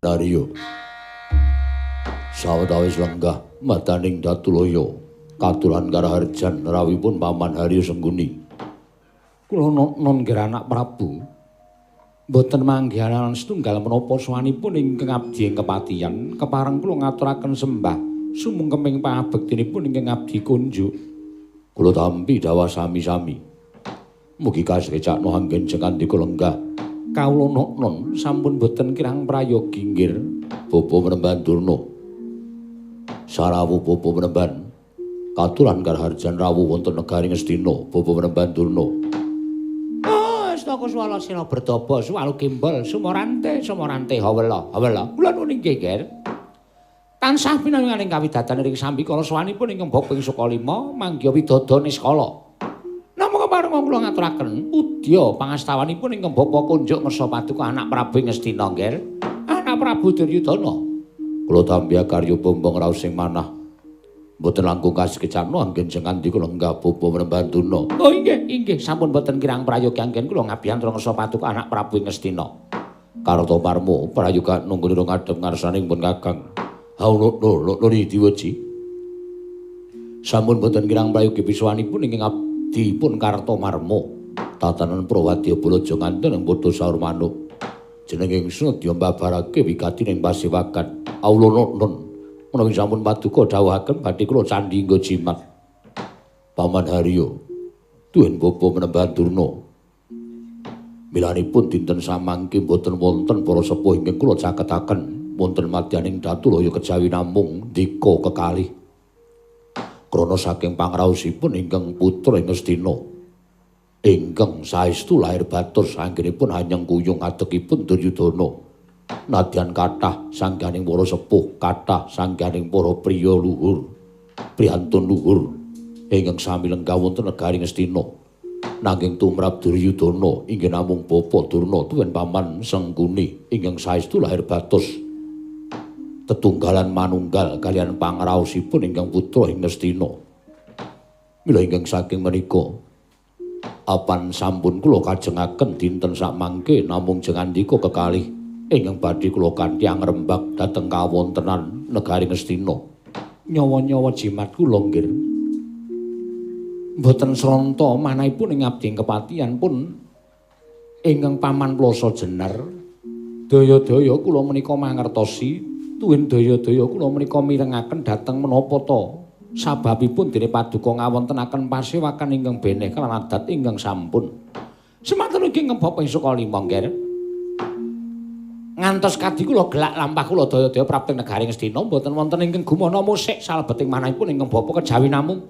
Dario sawetawis lenggah madaning Datulaya katulan Karaharjan rawipun Paman Haryo Sengguni. Kula non anak Prabu boten manggihanan setunggal menapa sawanipun ingkang abdi ing kepatihan kepareng kula ngaturaken sembah sumengkeming pangabektinipun ingkang abdi kunjuk. Kula tampi dawa sami-sami. Mugi kasekecakno anggen jengandika lenggah kawula non sampun boten kirang prayogi inggih Bapa Menemban Durna. Sarawu Bapa Menemban katulan Karaharjan rawuh wonten negari Ngastina Bapa Menemban Durna. Astaka swala sira bertapa swalu kimbal sumorante hawela kula nuwun inggih Ger. Tansah pinanganing kawidatan ing sambikala sawanipun ingkang bab ping 5 manggya widodha niskala. Namung kepareng kula ngaturaken udya pangastawanipun ingkang bapa kunjuk ngersa paduka anak Prabu Ngastina Ger. Anak Prabu Duryudana. Kula tampi karya bombong raos sing manah. Mboten langkung kasekecakno anggen jengandika lenggah Bapa Menemban Durna. Oh inggih sampun boten kirang prayogi anggen kula ngabiyantra ngersa paduka anak Prabu Ngastina. Karta parmo prayoga nunggunira ngadhep ngarsaning pun Kakang. Nuri diweji. Sampun boten kirang prayogi pisuwanipun ingkang abdi pun Karta marmo. Tatanan Prawadya Balaja nganten ing Pada Saur Manuk. Jenenging sedya mbabarake wigati ing pasewakan. Awula non menawi sampun paduka dawuhaken badhe kula candhi nggo jimat. Paman Haryo duwen Bapa Menemban Durna. Milanipun dinten samangke boten wonten para sepuh ingkang kula caketaken wonten madyaning Datulaya kejawi namung dika kekalih. Krana saking pangraosipun ingkang putra ing Ngastina ingkang saestu lair batur sanggenipun hanyang kuyung adekipun Duryudana. Nadyan kathah sangganing para sepuh, kathah sangganing para priya luhur, priyantun luhur ingkang sami lenggah wonten negari Ngastina. Nanging tumrap Duryudana inggih namung Bapa Durna tuwin paman Sengguni ingkang saestu lahir batus. Tetunggalan manunggal kaliyan pangraosipun ingkang putra ing Ngastina. Mila ingkang saking menika apan sampun kula kajengaken dinten sakmangke namung jengandika kekalih ingkang badhe kula kanthi angrembak dhateng kawontenan negari Ngastina. Nyawa-nyawa jimat kula nggih mboten sranta manahipun ing abdi ing kepatihan pun ingkang paman Plasa Jenar. Daya-daya kula menika mangertosi, tuwin daya-daya kula menika mirengaken dhateng menapa ta sababipun dene paduka ngawontenaken pasewakan ingkang beneh kalan adat ingkang sampun. Semanten ugi ngembab ping 5 Nger. Ngantos kadi kula gelak lampah kula daya-daya prapting negari Ngastina mboten wonten ingkang gumana musik salebeting manahipun ingkang bapa kejawi namung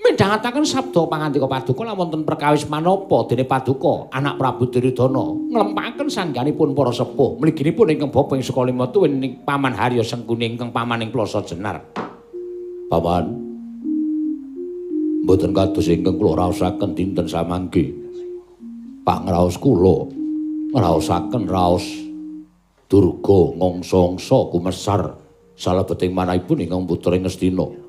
midhangetaken sabda pangandika paduka lan wonten perkawis manapa dene paduka anak Prabu Duryudana nglempakaken sangganipun para sepuh mliginipun ingkang bapa ping 5 tuwin Paman Haryo Sengguni ingkang pamaning Plasa Jenar. Paman mboten kados ingkang kula raosaken dinten samangke. Pangraos kula ngraosaken raos Durga ngongso-ngso kumesar salebeting manahipun ingkang putra Ngastina.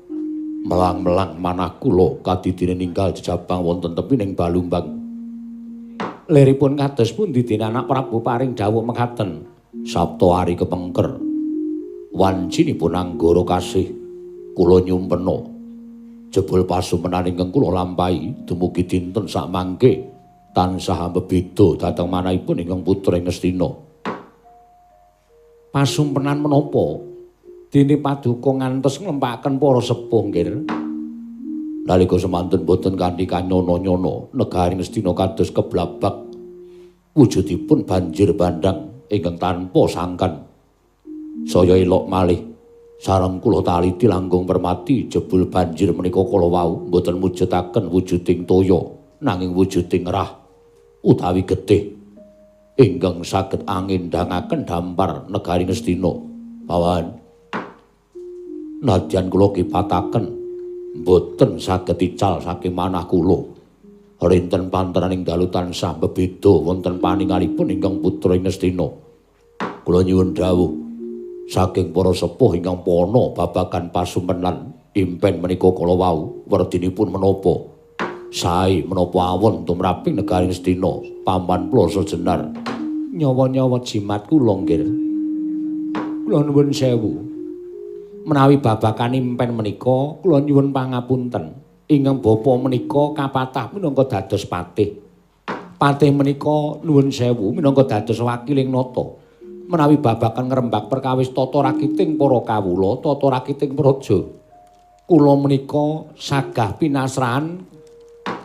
Melang-melang manah kula kadidine ninggal jejabang wonten tepining Balumbang. Liripun kados pundi dene anak Prabu paring dawuh mekaten. Sabta hari kepengker wancinipun anggara kasih kula nyumpena jebul pasumenan ingkang kula lampahi dumugi dinten sakmangke tansah bebeda dhateng manahipun ingkang putra Ngastina. Pasumpenan menapa dene paduka ngantos nglempakaken para sepuh nggih. Nalika semanten boten kanthi kanyana-nyana negari Ngastina kados keblabak wujudipun banjir bandhang ingkang tanpa sangkan. Saya elok malih sareng kula taliti langkung permati jebul banjir menika kala wau boten mujudaken wujuding toya nanging wujuding rah utawi getih ingkang saged angindhangaken dampar negari Ngastina. Pawan nadyan kula kipataken boten saged ical saking manah kula. Rinten panteraning dalu tansah bebeda wonten paningalipun ingkang putra Ngastina. Kula nyuwun dawuh saking para sepuh ingkang pana babagan pasumpenan impen menika kala wau werdinipun menapa sae menapa awon tumraping negari Ngastina Paman Plasa Jenar. Nyawa-nyawa jimat kula nggih kula nuwun sewu. Menawi babakan impen menika kula nyuwun pangapunten. Ingkang bapa menika kapatah minangka dados patih. Patih menika nuwun sewu minangka dados wakiling nata. Menawi babakan ngrembak perkawis tata rakiting para kawula, tata rakiting praja. Kula menika sagah pinasrahan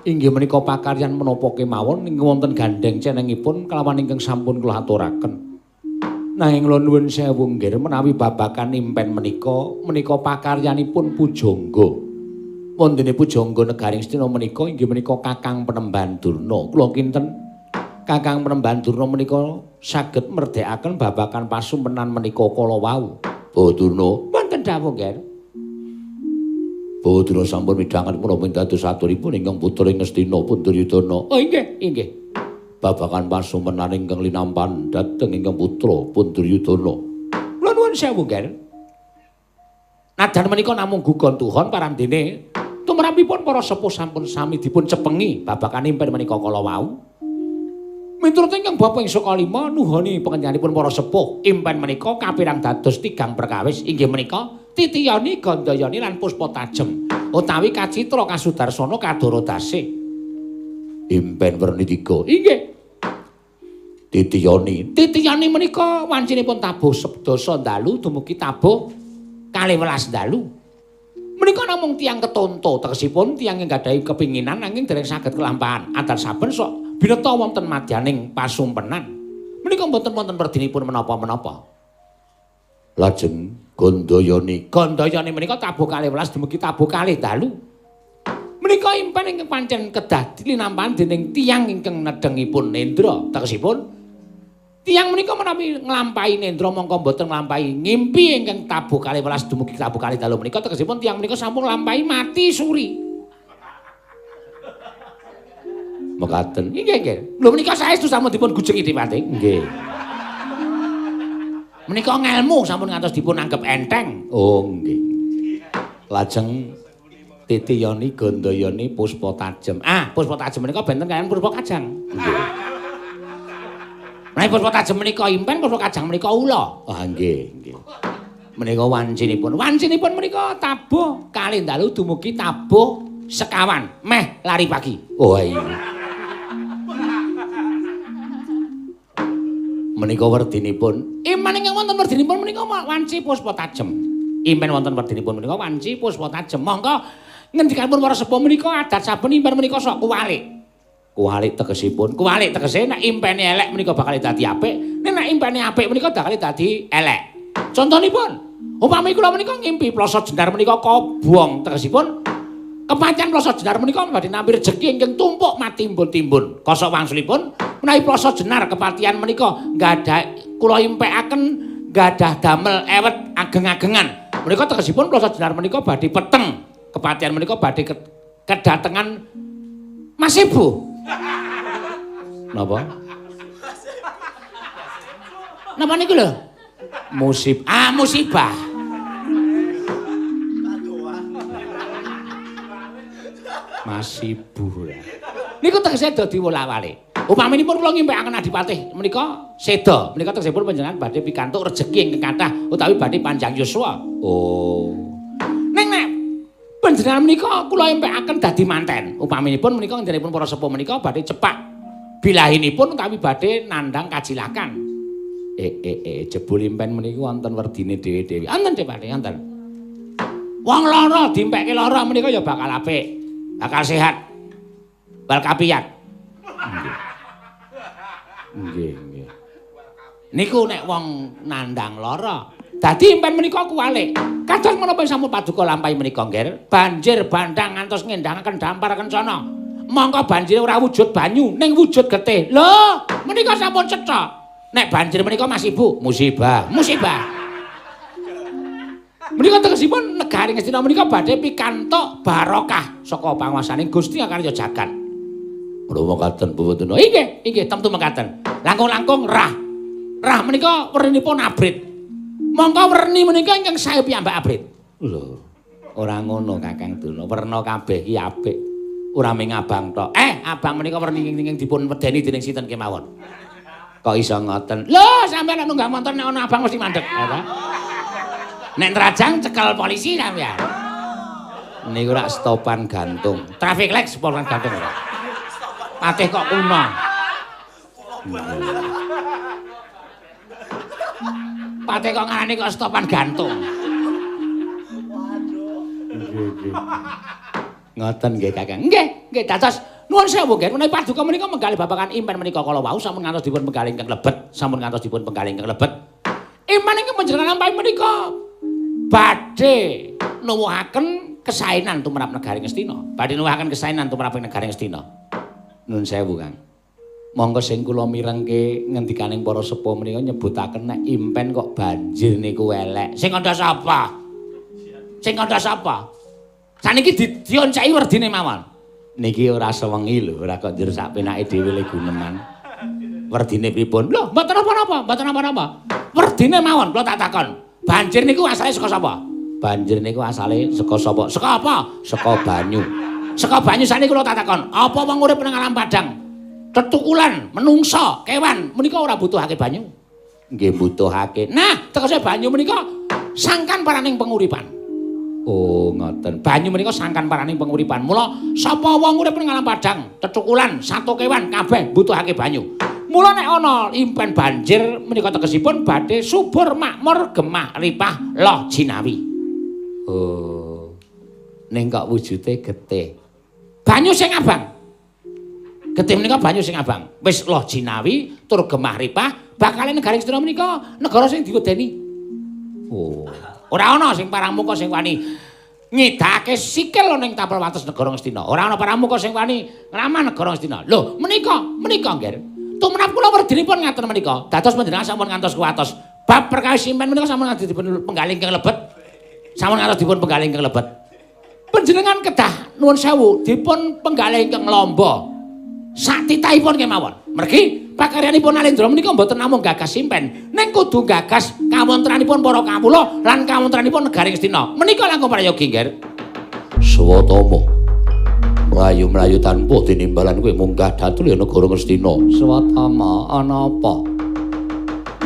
inggih menika pakaryan menapa kemawon ing wonten gandeng cenengipun kalawan ingkang sampun kula aturaken. Nanging kula nuwun sewu nggih menawi babakan impen menika pakaryanipun pujangga. Wondene pujangga negaring Astina menika inggih menika Kakang Penemban Durna. Kula kinten Kakang Penemban Durna menika saged merdekaken babakan pasumpenan menika kala wau. Bawa Durna wonten dawuh nggih. Bawa Durna sampun midhangan menapa dados aturipun ingkang putra ing Astina pun Duryudana. Oh inggih, inggih. Babakan pasumpenan ingkang linampan dhateng ingkang putra pun Duryudana. Kula nuwun sewu nggih. Nadan menika namung gugon tuhon parandene tumrapipun para sepuh sampun sami dipun cepengi babakan impen menika kala wau. Miturut ingkang Bapak ing Sokalima nuhoni panjenenganipun para sepuh impen menika kapirang dados tigang perkawis inggih menika Titiyani, Gandayani lan Puspatajem utawi Kacitra, Kasudarsana, Kadorodase. Impen werni 3. Inggih. Titiyani. Titiyani menika wancinipun tabuh 11 dalu dumugi tabuh 12 dalu. Menika namung tiyang ketonto tegesipun tiyang ing gadahi kepinginan nanging dereng saged kelampahan. Adar saben sok bineta wonten madyaning pasumpenan. Menika mboten wonten werdinipun menapa-menapa. Lajeng Gandayani. Gandayani menika tabuh 12 dumugi tabuh 2 dalu. Menika impen ingkang pancen kedah linampan dening tiyang ingkang nedhengipun nendra. Tegesipun tiyang menika menawi nglampahi nendra mongko mboten nglampahi ngimpi ingkang tabuh 12 dumugi tabuh 2 dalu menika tegesipun tiyang menika sampun nglampahi mati suri. Mekaten. Inggih, nggih. Lho menika saestu sampun dipun gujeng idipate. Nggih. Menika ngelmu sampun ngantos dipun anggap enteng. Oh, nggih. Lajeng Titiyani, Gandayani, Puspatajem. Puspatajem menika benten kaliyan Puspakajang. Nggih. Menawi Puspatajem menika impen, Puspakajang menika ula. Nggih, nggih. Menika wancinipun. Wancinipun menika tabuh 2 dalu dumugi tabuh 50 meh lari pagi. Oh iya. Menika werdinipun. Impen ingkang wonten werdinipun menika wanci Puspatajem. Impen wonten werdinipun menika wanci Puspatajem. Monggo ngendikanipun para sepuh menika adat saben impen menika sok kuwalik. Kuwalik tegesipun, kuwalik tegese nek impene elek menika bakal dadi apik, nek impene apik menika bakal dadi elek. Contonipun, upami kula menika ngimpi plasa jenar menika kobong tegesipun kepancen plasa jenar menika badhe nampi rejeki ingkang tumpuk matimbun-timbun. Kosok wangsulipun menawi plasa jenar kepatihan menika nggadah kula impekaken nggadah damel ewet ageng-agengan. Menika tegesipun plasa jenar menika badhe peteng. Kepatihan menika badhe kedatengan Mas Ibu. Napa? Napa niku lho? Musibah. Mas Ibu. Niku tegese dadi wola-wali. Upaminipun kula ngimpekaken adipatih menika seda, menika tegesipun panjenengan badhe pikantuk rejeki ingkang kathah utawi badhe panjang yuswa. Oh. Nek panjenengan menika kula impekaken dadi manten. Upaminipun menika njenenganipun para sepuh menika badhe cepak bilahinipun utawi badhe nandhang kacilakan. Jebul impen menika wonten werdine dhewe-dhewe. Wonten Depate, wonten. Wong lara dimpekke lara menika ya bakal apik, bakal sehat. Bal kapiyan. Nggih. Niku nek wong nandhang lara dadi impen menika kuwalik. Kados menapa sampun paduka lampahi menika nggih. Banjir bandhang ngantos ngendhangaken dampar kencana. Mongko banjir ora wujud banyu ning wujud getih. Lho, menika sampun cetha. Nek banjir menika Mas Ibu, musibah. Menika tegesipun negaring Astina menika badhe pikantuk barokah saka panguwasaning Gusti Karya Jagat. Lho mekaten Bu Tuna. Inggih, temtu mekaten. Langkung-langkung rah menika wernipun abrit. Mongko werni menika ingkang sae piyambak abrit. Lho, ora ngono Kakang Tuna. Werna kabeh iki apik. Ora mung abang tok. Abang menika werni ingkang dipun wedeni dening sinten kemawon. Kok iso ngoten? Lho, sampeyan nek nunggak motor nek ana abang mesti mandeg, ya ta? Nek nerajang cekel polisi sampeyan. Niku rak stopan gantung. Traffic light stopan gantung. Patih kok kuno. Patih kok ngarani kok stopan gantung. Ngoten nggih Kakang. Nggih, dados nuwun sewu nggih. Menawi paduka menika menggalih babagan impen menika kala wau sampun ngantos dipun penggalih ingkang lebet, sampun ngantos dipun penggalih ingkang lebet. Impen ingkang panjenengan lampahi menika badhe nuwuhaken kesaenan tumrap negari Ngastina. Badhe nuwuhaken kesaenan tumrap negari Ngastina. Nuwun sewu Kang. Monggo sing kula mirengke ngendikaning para sepuh menika nyebutaken nek impen kok banjir niku elek. Sing kandha sapa? Sing kandha sapa? Saniki dionceki werdine mawon. Niki ora sewengi lho, ora kok njur sak penake dhewe le guneman. Werdine pripun? Lho, mboten napa-napa, mboten napa-napa. Werdine mawon kula tak takon. Banjir niku asale saka sapa? Banjir niku asale saka sapa? Saka apa? Saka banyu. Saka banyu saniki kula tak takon. Apa wong urip nang alam padang? Tetukulan, menungsa, kewan menika ora butuhake banyu. Nggih butuhake. Nah, tegese banyu menika sangkan paraning penguripan. Oh, ngoten. Banyu menika sangkan paraning penguripan. Mula sapa wong urip ning alam padang, tetukulan, sato kewan kabeh butuhake banyu. Mula nek ana impen banjir menika tegesipun badhe subur makmur gemah ripah loh jinawi. Oh. Ning kok wujude getih. Banyu sing abang. Getih menika banyu sing abang. Wis loh jinawi tur gemah ripah bakal negari Ngastina menika negara sing diwedeni. Oh. Ora ana sing paramuka sing wani nyidake sikil ning tapel wates negara Ngastina. Ora ana paramuka sing wani ngramah negara Ngastina. Lho, menika nggih. Tumrap kula werdinipun ngaten menika. Dados panjenengan sampun ngantos kuwatos. Bab perkawis impen menika sampun ngantos dipun penggalih ingkang lebet. Sampun ngantos dipun penggalih ingkang lebet. Panjenengan kedah nuwun sewu dipun penggalih ingkang lamba. Sak titahipun kemawon. Mergi pakaryanipun Alendra menika mboten namung gagas impen, ning kudu gagas kawontranipun para kawula lan kawontranipun negari Ngastina. Menika langkung prayogi nggih. Swatama. Mlayu-mlayu tanpa tinimbalan kowe munggah datul ya negara Ngastina. Swatama, ana apa?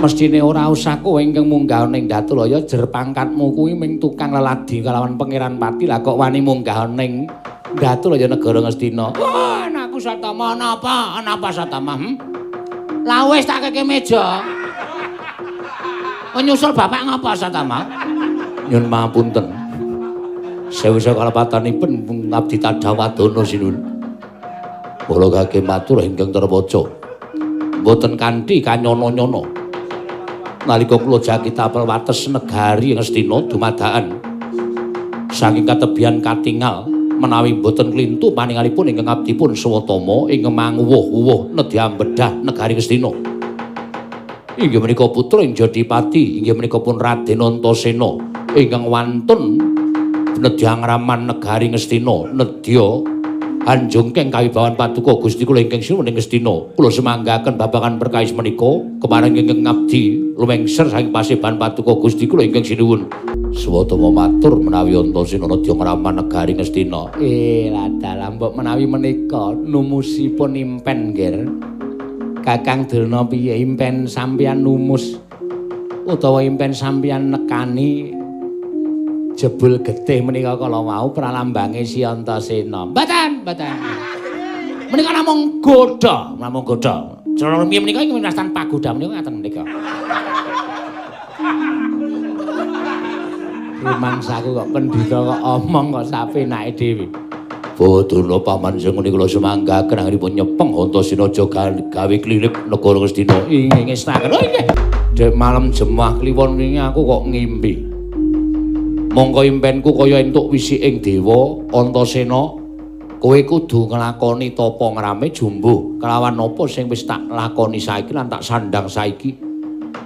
Mestine ora usah kowe ingkang munggah ning Datulaya jer pangkatmu kuwi ming tukang leladi kalawan pangeran pati lah kok wani munggah ning Datulaya negara Ngastina. Wah, anakku Satama ana apa? Ana apa Satama? Lah wis tak keke meja. Nyusul bapak ngapa Satama? Nyun mapunten. Sewu-sewu kalepatanipun ngabdi Tadhawadana Sinuwun. Kula kake matur ingkang terwaca. Mboten kanthi kanyono-nyono. Nalika kula jagi tapel wates negari Ngastina dumadakan saking katebian katingal menawi boten klintu paningalipun ingkang abdipun Swatama ingkang manguwuh-uwuh nedya ambedah negari Ngastina. Inggih menika putra ing Jodipati, inggih menika pun Raden Antasena ingkang wantun nedya ngraman negari Ngastina, nedya anjungking kawibawan paduka Gusti kula ingkang sinuwun ing Ngastina. Kula semanggaken babagan perkawis menika kemareng ingkang ngabdi lumengser saking paseban paduka Gusti kula ingkang sinuwun. Swatama matur menawi Antasena nedya ngraman negari Ngastina. Lah dalam mbok menawi menika numusipun impen nggih. Kakang Durna piye impen sampeyan numus utawa impen sampeyan nekani jebul getih menika kala wau pralambange Si Antasena. Mboten. Menika namung godha, namung godha. Cara piye menika ing winastan pagoda menika ngaten menika. Rumangsaku kok pendhita kok omong kok sapenake dhewe. Bawadana paman sing menika kula semanggaken anggenipun nyepeng Antasena aja gawe klirip negara Ngastina. Inggih ngestaken. Oh inggih. Dek malam jemah kliwon wingi aku kok ngimpi. Mongko impenku kaya entuk wisiking dewa Antasena. Kowe kudu nglakoni tapa ngrame jumbuh kelawan apa sing wis tak lakoni saiki lan tak sandang saiki.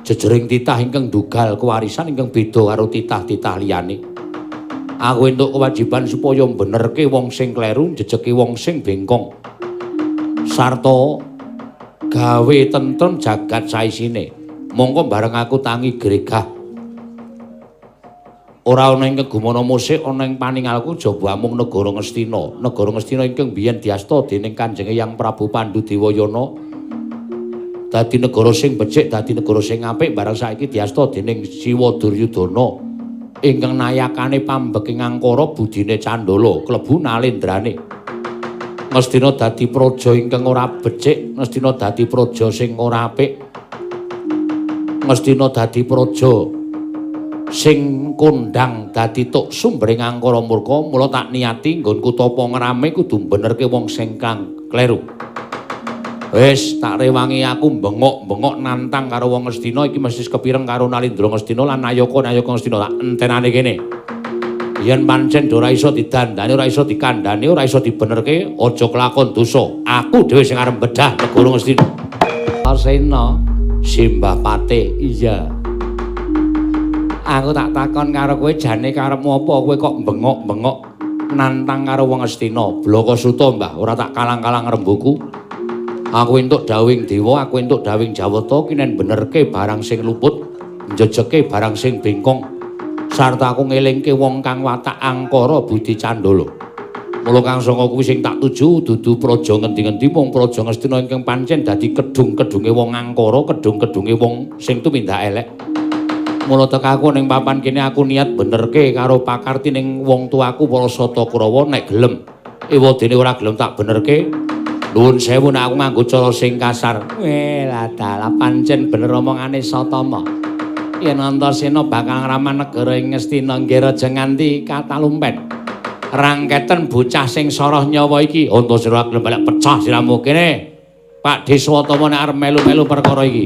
Jejering titah ingkang dugal kewarisan ingkang beda karo titah-titah liyane. Aku entuk kewajiban supaya benerke wong sing kleru, jejeki wong sing bengkong. Sarta gawe tentrem jagat saisine. Mongko bareng aku tangi gregah. Ora ana ing kegumana musik ana ing paningalku jaba amung negara Ngastina. Negara Ngastina ingkang biyen diasta dening Kanjeng Hyang Prabu Pandhu Dewayana dadi negara sing becik, dadi negara sing apik barang saiki diasta dening Siwa Duryudana ingkang nayakane pambeking Angkara budine Candala klebu nalendrane. Mestina dadi praja ingkang ora becik, mestina dadi praja sing ora apik. Mestina dadi praja sing kondhang dadi tuk sumbering Angkara murka, mula tak niati nggonku tapa ngrame kudu benerke wong sing kang kleru. Wis tak rewangi aku bengok-bengok nantang karo wong Ngastina iki mesti kepireng karo Nalindra Ngastina lan Nayaka Ngastina tak entenane kene. Yen pancen ora iso didandani, ora iso dikandhani, ora iso dibenerke, aja kelakon dosa. Aku dhewe sing arep bedah negara Ngastina. Arsena Simbah Pate, iya. Aku tak takon karo kowe jane karepmu apa kowe kok bengok-bengok nantang karo wong Ngastina. Blaka Suta, Mbah, ora tak kalang-kalang rembuku. Aku entuk dawing dewa, aku entuk dawing Jawata kinen benerke barang sing luput, njejeke barang sing bengkong, sarta aku ngelingke wong kang watak Angkara budi Candala. Mula kang sanga kuwi sing tak tuju dudu praja ngendi-endi mung praja Ngastina ingkang pancen dadi kedung-kedunge wong Angkara, kedung-kedunge wong sing tumindak elek. Mula tekaku ning papan kene aku niat benerke karo pakarti ning wong tuaku Parasata Kurawa nek gelem. Ewadene ora gelem tak benerke. Nuwun sewu nek aku nganggo cara sing kasar. Lah dalah pancen bener omongane Satama. Yen Antasena bakal ngramah negara ing Ngastina nggih raja nganti katalumpet. Rangketen bocah sing soroh nyawa iki Antasena gelem balik pecah siramu kene. Pak Deswatama nek arep melu-melu perkara iki.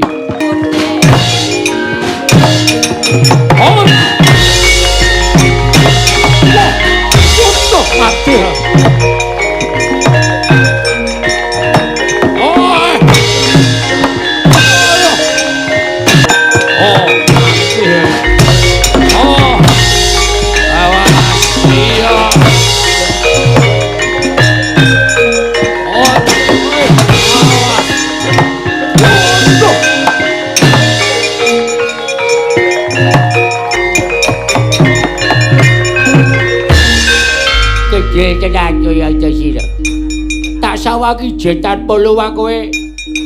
Oh. Wah, mati. Tak sawaki jetan puluh kowe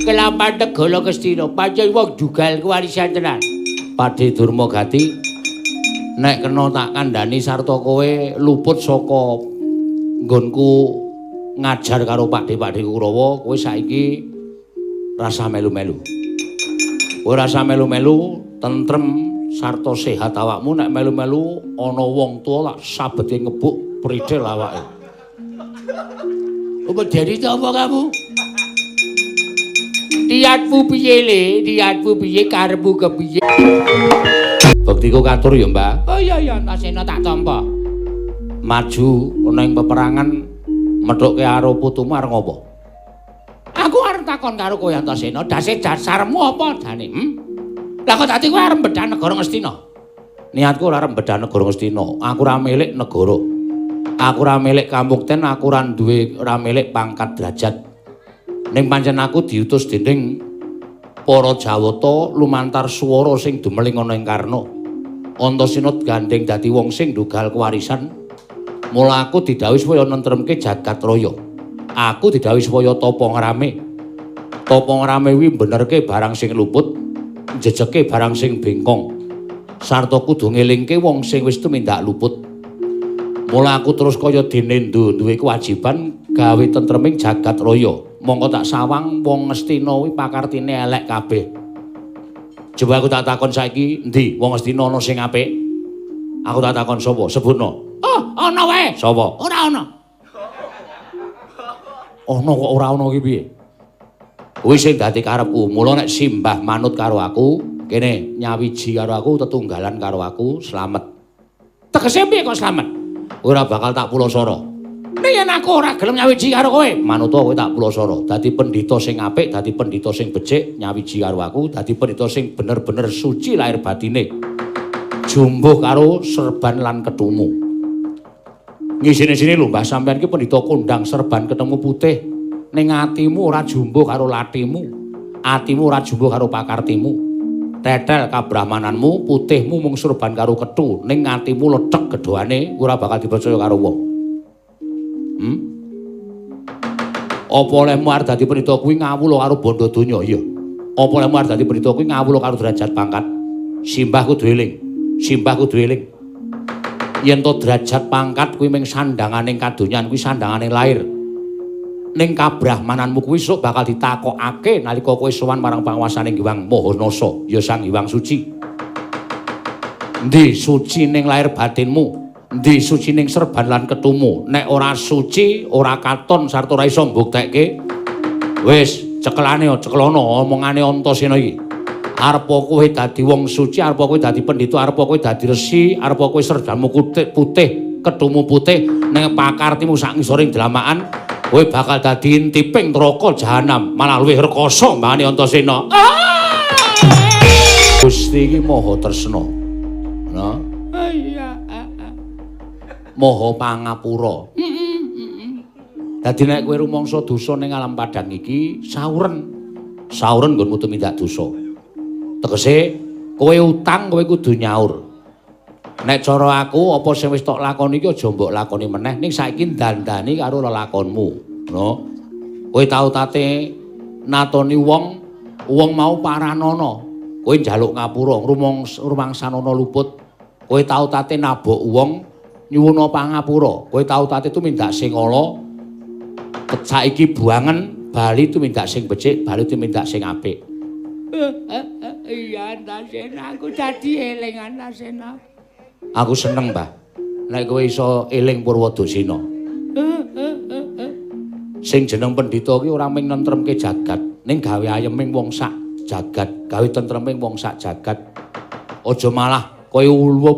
kelapan negara Ngastina pancen wong jugal kewarisan tenan. Padhe Durmagati nek kena tak kandhani sarta kowe luput saka nggonku ngajar karo Pakde Kurawa, kowe saiki rasa melu-melu. Kowe rasa melu-melu, tentrem sarta sehat awakmu. Nek melu-melu ana wong tuwa tak sabete ngebuk pridhel awake. Apa dari apa kamu? Niatmu piye le? Niatmu piye? Karepmu kepiye? Bektiku katur ya, Mbak. Oh iya iya, Antasena tak tampa. Maju ana ing peperangan medhokke karo putumu arep ngopo? Aku arep takon karo kowe Antasena, dase dasarmu apa jane? Lah kok dadi kowe arep bedah negara Ngastina? Niatku ora arep bedah negara Ngastina. Aku ora milik negara. Aku ora milik kamukten, aku ora duwe ora milik pangkat derajat. Ning pancen aku diutus dening para Jawata lumantar swara sing dumeling ana ing Karna. Antasena gandeng dadi wong sing ndugal kewarisan. Mula aku didhawuhi supaya nentremke jagat raya. Aku didhawuhi supaya tapa ngrame. Tapa ngrame kuwi benerke barang sing luput, njejeke barang sing bengkong. Sarta kudu ngelingke wong sing wis tumindak luput. Mula aku terus kaya dene duwe kewajiban gawe tentreming jagat raya. Mongko tak sawang wong Ngastina kuwi pakartine elek kabeh. Coba aku tak takon saiki, endi wong Ngastina ana sing apik? Aku tak takon sapa? Sebutno. Oh, ana wae. Sapa? Ora ana. Ana kok ora ana iki piye? Kuwi sing dadi karepku. Mula nek simbah manut karo aku, kene nyawiji karo aku, tetunggalan karo aku, slamet. Tegese piye kok slamet? Ora bakal tak pulasara. Nek yen aku ora gelem nyawiji karo kowe, manuta kowe tak pulasara. Dadi pendhita sing apik, dadi pendhita sing becik, nyawiji karo aku, dadi pendhita sing bener-bener suci lahir batine. Jumbuh karo serban lan ketemu. Ngisine-sine lho Mbah sampeyan ki pendhita kondang serban ketemu putih. Ning atimu ora jumbuh karo latimu. Atimu ora jumbuh karo pakartimu. Tetel kabrahmananmu, putihmu mung surban karo kethu, ning atimu lecek gedhoane ora bakal dipercaya karo wong. Apa olehmu arep dadi pendhita kuwi ngawula karo bondo donya, iya. Apa lemu arep dadi pendhita kuwi ngawula karo derajat pangkat. Simbah kudu eling. Simbah kudu eling. Yen to derajat pangkat kuwi mung sandanganing kadonyan kuwi sandanganing lair. Ning kabrahmananmu kuwi sok bakal ditakokake nalika kowe sowan marang panguwasaning Hyang Mahanasa, ya Sang Hyang Suci. Endi suci ning lair batinmu? Endi suci ning serban lan ketumu? Nek ora suci, ora katon sarta ora iso mbuktekke. Wis, cekelane cekelono omongane Antasena iki. Arep kowe dadi wong suci, arep kowe dadi pendhita, arep kowe dadi resi, arep kowe serbanmu putih, ketumu putih, ning pakartimu sak ngisoring dalamaan, kowe bakal dadi intiping neraka jahanam, malah luwih rekoso mbane Antasena. Gusti iki maha tresna. Nah. Iya. Maha pangapura. Dadi nek kowe rumangsa dosa ning alam padang iki, sauren nggonmu tumindak dosa. Tegese kowe utang kowe kudu nyaur. Nek cara aku apa sing wis tok lakoni iki aja mbok lakoni meneh ning saiki dandani karo lelakonmu. No. Kowe tau tate natoni wong mau paranana. Kowe njaluk ngapura rumangsanana luput. Kowe tau tate nabok wong nyuwuna pangapura. Kowe tau tate tumindak sing ala. Saiki buangen bali tumindak sing becik, bali tumindak sing apik. Iya, Antasena, aku dadi eling Antasena. Aku seneng, Mbah. Nek kowe iso eling Purwadasena. Sing jeneng pendhita ki ora mung nentremke jagat, ning gawe ayeming wong sak jagat, gawe tentreming wong sak jagat. Aja malah kowe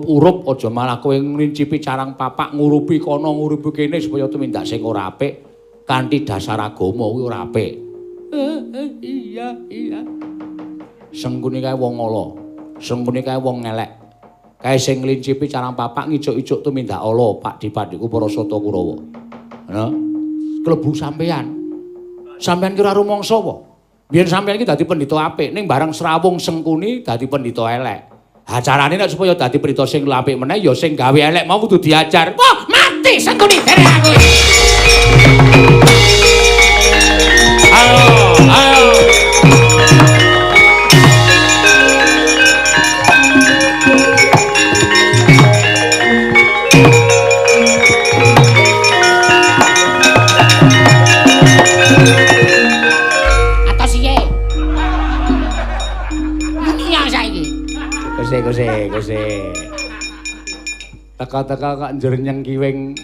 urup, aja malah kowe ngincipi carang papak ngurupi kono ngurupi kene supaya tumindak sing ora apik. Kanthi dasar agama kuwi ora apik. Iya. Sengkune kae wong ala, sengkune kae wong elek. Kae sing nglincipi carang papak ngicuk-icuk tumindak ala Pak Dipadiku para Sata Kurawa. Nah, klebu sampean. Sampean kira rumangsa apa? Biyen sampean iki dadi pendhita apik, ning bareng srawung Sengkuni dadi pendhita elek. Ha carane nek supaya dadi pendhita sing apik meneh ya sing gawe elek mau kudu diajar. Wah, mati Sengkuni derek aku. Ayo. Atos iye. Munyang saiki. Kose. Teka-teka kok njur nyengkiwing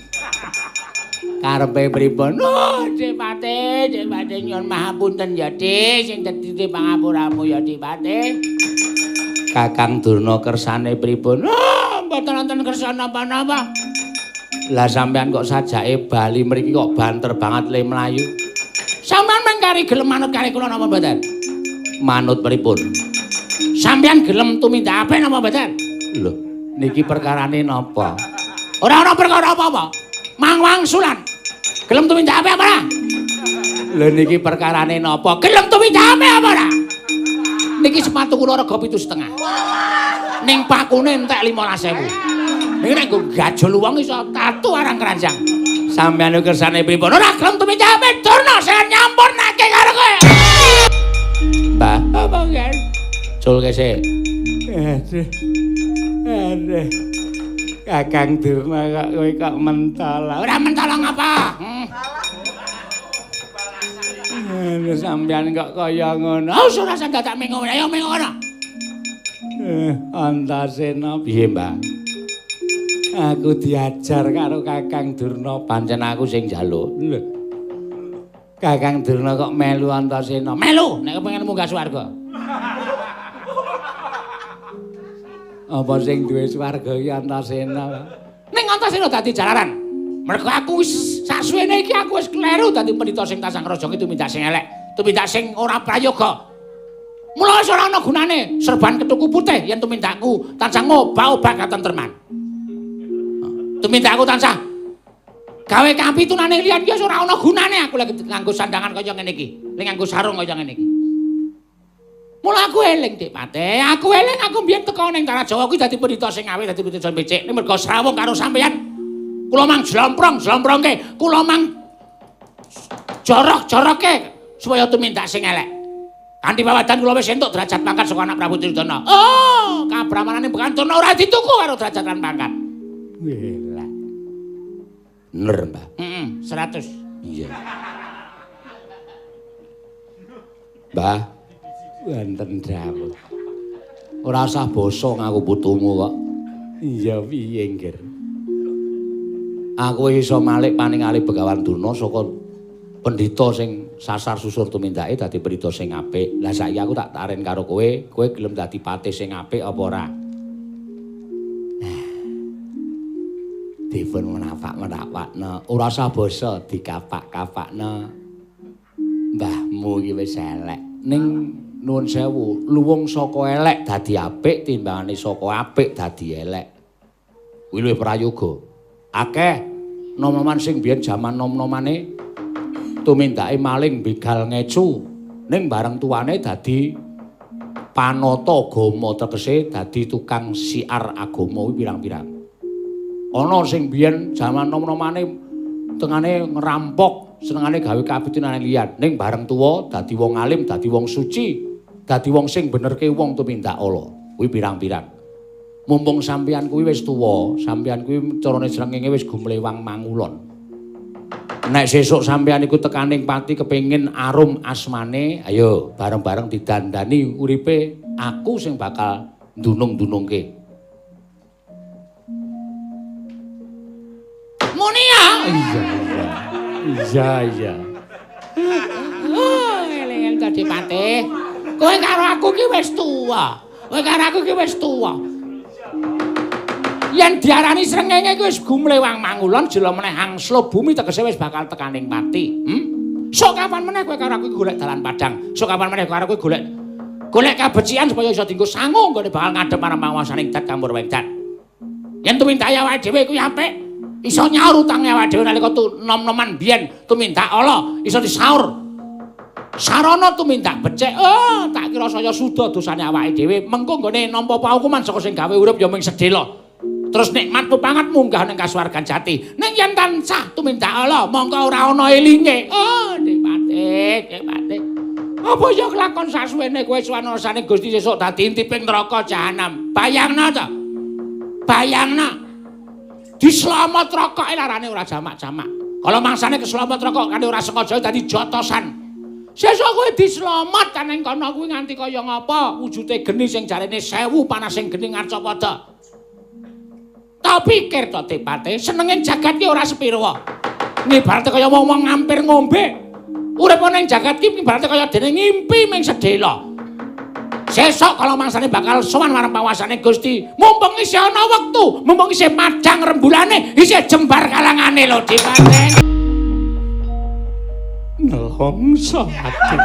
karepe pripun? Oh, Dipati nyuwun mahapunten ya, Dik, sing dadi pangapuramu ya, Dipati. Kakang Durna kersane pripun? Oh, mboten wonten kersa napa-napa. Lah sampean kok sajake bali mriki kok banter banget le mlayu. Sampeyan mung kari gelem manut kali kula napa mboten? Manut pripun? Sampeyan gelem tumindak apik napa mboten? Lho, niki perkarane napa? Ora ana perkara apa-apa. Mangwangsulan. Gelem tumindak apik apa ora? Lho niki perkarane napa? Gelem tumindak apik apa ora? Niki sepatu kula rega 7,5. Ning pakune entek 15.000. Niki nek nggo gajul wong iso tatu arang keranjang. Sampeyan kersane pripun? Ora gelem tumindak apik, Durna saya nyampurnake karo kowe. Mbah, apa ngen? Jul kese. Aduh. Kakang Durna kok kowe kok mentol. Ora mentol ngapa? Sampeyan kok kaya ngono. Wis ora sandadak mengono, ayo mengono. Antasena piye, Mbah? Aku diajar karo Kakang Durna, pancen aku sing njaluk. Lho. Kakang Durna kok melu Antasena. Melu nek pengen munggah swarga. Apa sing duwe swarga iki Antasena? Ning Antasena dadi jalaran. Mergo aku wis sasuwene iki aku wis kleru dadi pendhita sing tasang raja iki tumindak sing elek, tumindak sing ora prayoga. Mula wis ora ana gunane serban ketuku putih yen tumindakku tansah ngobah-obah katentreman. Tumindakku tansah gawe kapitunane liyan ya ora ana gunane aku lagi nganggo sandangan kaya ngene iki, nganggo sarung kaya ngene iki. Mula aku eling, Dik Pate. Aku eling aku mbiyen teko ning Tanah Jawa kuwi dadi pendhita sing awit, dadi pendhita sing becik. Ning mergo srawung karo sampeyan. Kula mang jlomprong-jlomprongke, kula mang jorok-joroke supaya tumindak sing elek. Kanthi pawadan kula wis entuk derajat pangkat saka anak Prabu Duryudana. Oh, kabramanane Bekantana ora dituku karo derajat lan pangkat. Welah. Bener, Mbah. 100. Iya. Mbah, wonten dawuh. Ora usah basa ngaku putumu kok. Iya piye, Nggir? Aku iso malik paningali Begawan Durna saka pendhita sing sasar susur tumindake dadi pendhita sing apik. Lah saiki aku tak taren karo kowe gelem dadi patih sing apik apa ora? Dipun menafak-menafakna, ora usah basa dikapak-kapakna. Mbahmu iki wis elek. Ning nuwun sewu, luwung saka elek dadi apik timbangane saka apik dadi elek. Kuwi luwih prayoga. Akeh nom-noman sing biyen jaman nom-nomane tumindake maling begal ngecu ning bareng tuane dadi panata agama tegese dadi tukang siar agama kuwi pirang-pirang. Ana sing biyen jaman nom-nomane tengane ngerampok, senengane gawe kapitunan liyan ning bareng tuwa dadi wong alim, dadi wong suci, dadi wong sing benerke wong tumindak Allah. Kuwi pirang-pirang. Mumpung sampeyan kuwi wis tuwa, sampeyan kuwi carane srengenge wis gumlewang mangulon. Nek sesuk sampeyan iku tekaning pati kepengin arum asmane, ayo bareng-bareng didandani uripe aku sing bakal ndunung-dunungke. Muni ya? Iya. Oh, eling dadi patih. Kowe karo aku ki wis tuwa. Yen diarani srengenge ki wis gumlewang mangulon jela meneh angslup bumi tegese wis bakal tekaning pati. Sok kapan meneh kowe karo aku golek dalan padang. Sok kapan meneh karo aku golek kabecikan supaya iso dienggo sangu nggone bakal ngadhep marang panguwasaning dat campur wengdat. Yen tumindak awake dhewe kuwi apik, iso nyaur utange awake dhewe nalika nom-noman biyen tumindak Allah iso disaur. Sarana tumindak becik, oh tak kira saya suda dosane awake dhewe. Mengko nggone nampa paukuman saka sing gawe urip ya mung sedhela. Terus nikmat pepangat munggah ning kasuwargan jati. Ning yen tansah tumindak Allah, mongko ora ana elinge. Oh, Dik Patih. Apa ya kelakon sasuwene kowe swanasane Gusti sesuk dadi intiping neraka jahanam. Bayangna. Dislamet rokok larane ora jamak-jamak. Kala mangsane keslamet rokok kane ora sengaja dadi jotosan. Sesuk kowe dislamet ning kono kuwi nganti kaya ngapa? Wujude geni sing jarene 1000 panas sing geni ngarcapada. Tak pikir to Tipate, senenge jagat ki ora sepiro. Ngibarate kaya wong-wong ngampir ngombe. Urip ning jagat ki ibarate kaya dene ngimpi ming sedhela. Sesuk kala mangsane bakal sowan marang panguwasane Gusti, mumpung isih ana wektu, mumpung isih madang rembulane, isih jembar kalangane lho Tipate. Nelongso ati.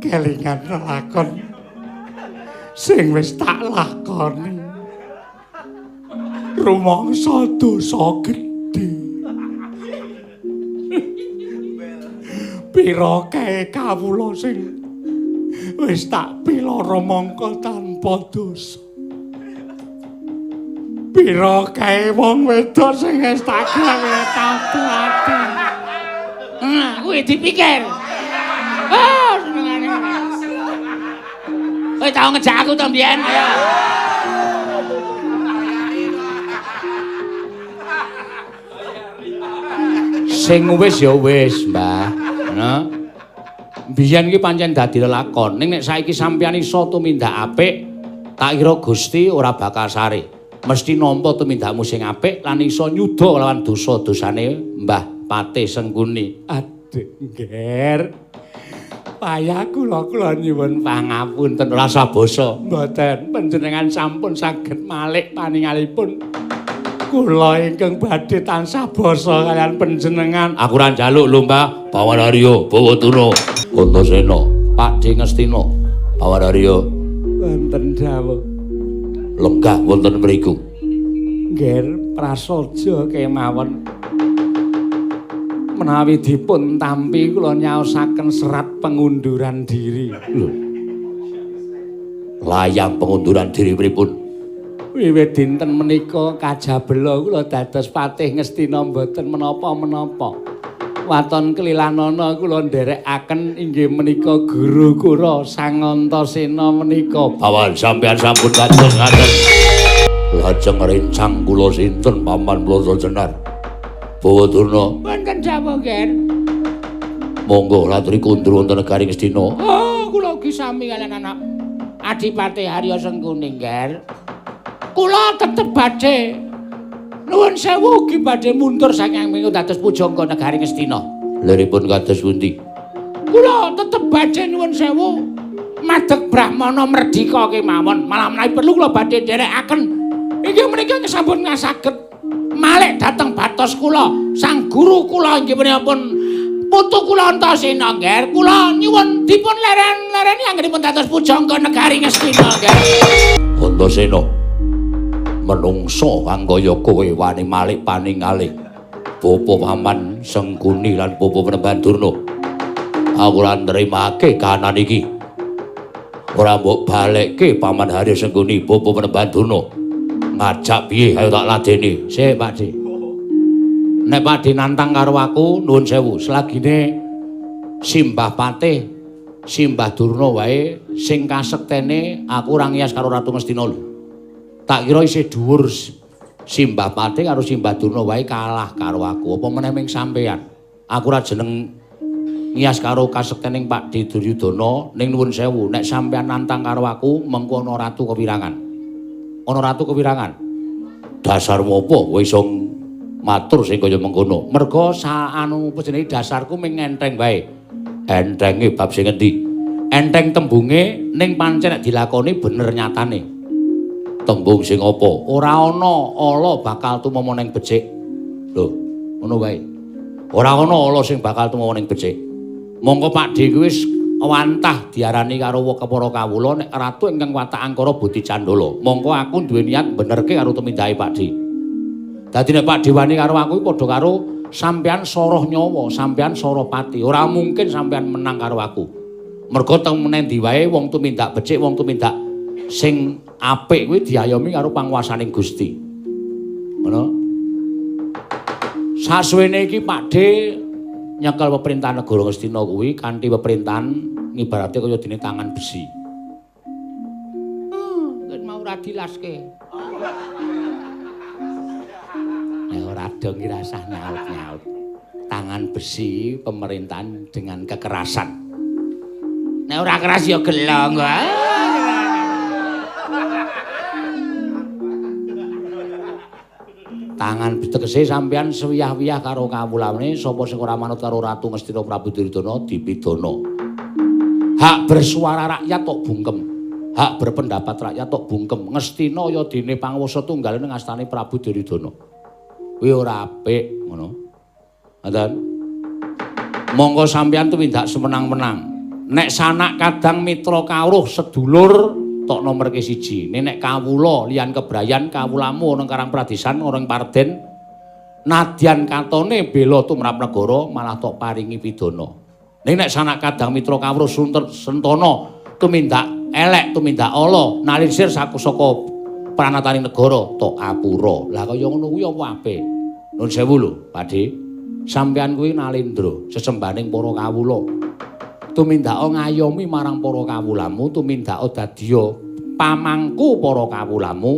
Kelingan lakon sing wis tak lakoni. Rumangsa dosa gedhe. Pira kae kawula sing wis tak piloro mangka tanpa dosa. Pira kae wong wedok sing wis tak gawe tabu ati. Kuwi dipikir. Oh, senengane. Kowe tau ngejak aku to mbiyen, ayo. Sing wis ya wis, Mbah. Nah. Mbiyen iki pancen dadi lelakon, ning nek saiki sampeyan iso tumindak apik, tak kira Gusti ora bakal sare. Mesti nampa tumindakmu sing apik lan iso nyuda lawan dosa-dosane Mbah Patih Sengkuni. Aduh, Nger. Payah kula nyuwun pangapunten rasa basa. Mboten panjenengan sampun saged malik paningalipun. Kula ingkang badhe tansah basa kaliyan panjenengan. Aku ora njaluk lho, Mbah. Pawararya, Bawatuna, Antasena, Pakde Ngastina. Pawararya wonten dawuh. Lenggah wonten mriku. Nggih, prasaja kemawon. Menawi dipun tampi kula nyaosaken serat pengunduran diri. Lho. Layang pengunduran diri pripun? Wiwit dinten menika kajabela kula dados Patih Ngastina mboten menapa-menapa. Waton Kelilanana kula nderekaken inggih menika Guru Kura Sang Antasena menika. Bawan sampeyan sampun kados ngaten. Lajeng rencang kula sinten Paman Plata Jenar. Bawadurna. Wonten Jawa, Ger. Monggo latri kundur wonten negari Ngastina. Oh, kula ugi sami kaliyan anak Adipati Harya Sengkuning, Ger. Kula tetep badhe nuwun sewu ugi badhe mundur saking minggu dados pujangga negari Ngastina. Liripun kados pundi? Kula tetep badhe nuwun sewu madeg Brahmana merdika kemawon. Malah menawi perlu kula badhe nderekaken inggih menika sampun ngasaget malih dhateng batos kula sang guru kula inggih menipun putu kula Antasena, Ger. Kula nyuwun dipun leren-lereni anggenipun dados pujangga negari Ngastina, Ger. Antasena menungso anggaya kowe wani malih paningalih Bapa Paman Sengkuni lan Bapa Penemban Durna. Aku lan nrimake kahanan iki. Ora mbok balekke Paman Harya Sengkuni Bapa Penemban Durna. Ngajak piye ayo tak ladeni. Sik, Pakde. Nek Pakde nantang karo aku nuwun sewu, selagine Simbah Patih, Simbah Durna wae sing kasektene aku ora ngiyas karo Ratu Ngastina lho. Tak kira isih dhuwur Simbah Patih karo Simbah Durna wae kalah karo aku. Apa meneh ming sampeyan. Aku ora jeneng ngiyas karo kasektening Pakde Duryudana ning nuwun sewu nek sampeyan nantang karo aku mengko ana ratu kewirangan. Ana ratu kewirangan. Dasarmu apa kowe iso matur sing kaya mengkono? Merga saanu apa jenenge dasarku ming enteng wae. Entenge bab sing endi? Enteng tembunge ning pancen nek dilakoni bener nyatane. Tembung sing apa? Ora ana ala bakal tumama ning becik. Lho, ngono wae. Ora ana ala sing bakal tumama ning becik. Mongko Pakde kuwi wis wantah diarani karo para kawula nek ratu ingkang watak Angkara Budi Candala. Mongko aku duwe niat benerke karo tumindahe Pakde. Dadi nek Pakde wani karo aku padha karo sampeyan soroh nyawa, sampeyan Sarapati. Ora mungkin sampeyan menang karo aku. Merga teng menendi wae wong tumindak becik, wong tumindak sing apik kuwi diayomi karo panguwasaning Gusti. Ngono. Sasuwene iki Pakde nyekel pemerintahan negara Ngastina kuwi kanthi pemerintahan ngibarate kaya dene tangan besi. Nek mau ora dilaske. Nek ora do ngrasah nyaut-nyaut. Tangan besi pemerintahan dengan kekerasan. Nek ora keras ya gelo kok. Tangan tegese sampeyan sewiyah-wiyah karo kawulane sapa sing ora manut karo Ratu Ngastina Prabu Duryudana dipidana. Hak bersuara rakyat tok bungkem. Hak berpendapat rakyat tok bungkem. Ngastina ya dene panguwasa tunggal ning astane Prabu Duryudana. Kuwi ora apik ngono. Ngoten. Monggo sampeyan tumindak semenang-menang. Nek sanak kadang mitra kawruh sedulur tok nomorke 1. Nek kawula liyan kebrayan kawulamu ana Karang Pradesan ora ing Parden nadyan katone bela tumrap negara malah tok paringi pidana. Nek sanak kadang mitra kawruh sentana tumindak elek tumindak ala nalisir saka pranataning negara tok apura. Lah kaya ngono kuwi apa apik. Nuwun sewu lho, Pakde. Sampeyan kuwi nalindra sesembaning para kawula. Tumindak ngayomi marang para kawulamu, tumindak dadiya pamangku para kawulamu.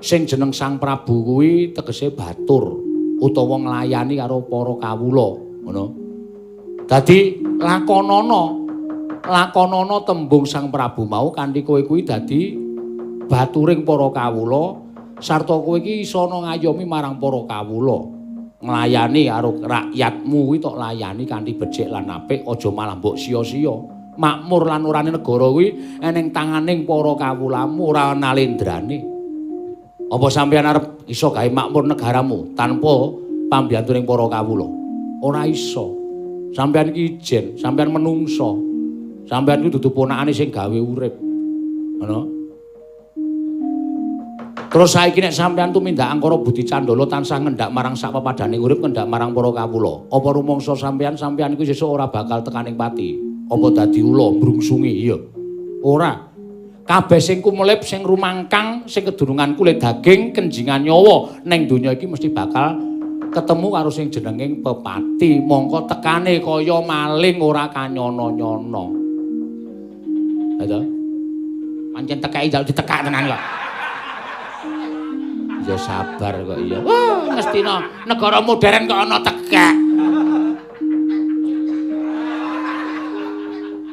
Sing jeneng Sang Prabu kuwi tegese batur utawa nglayani karo para kawula, ngono. Dadi lakonana tembung Sang Prabu mau kanthi kowe kuwi dadi baturing para kawula sarta kowe iki iso ngayomi marang para kawula. Nglayani karo rakyatmu kuwi tok layani kanthi becik lan apik, aja malah mbok sia-sia. Makmur lan urane negara kuwi eneng tanganing para kawulamu ora nalendrane. Apa sampeyan arep iso gawe makmur negaramu tanpa pambiyantuning para kawula? Ora iso. Sampeyan iki ijen, sampeyan menungso. Sampeyan kuwi dudu ponakane sing gawe urip. Ngono. Terus saiki nek sampeyan tumindak Angkara Budi Candala tansah ngendhak marang sak pepadaning urip, ngendhak marang para kawula. Apa rumangsa sampeyan kuwi sesuk ora bakal tekaning pati? Apa dadi ula brungsungi? Iya. Ora. Kabeh sing kumulip, sing rumangkang, sing kedurungan kulit daging, kenjingan nyawa ning donya iki mesti bakal ketemu karo sing jenenging pepati, mongko tekane kaya maling ora kanyono-nyono. Ayo. Pancen tekeki njaluk ditekak tenan kok. Ya sabar kok iya. Wah, mestina negara modern kok ana tekek.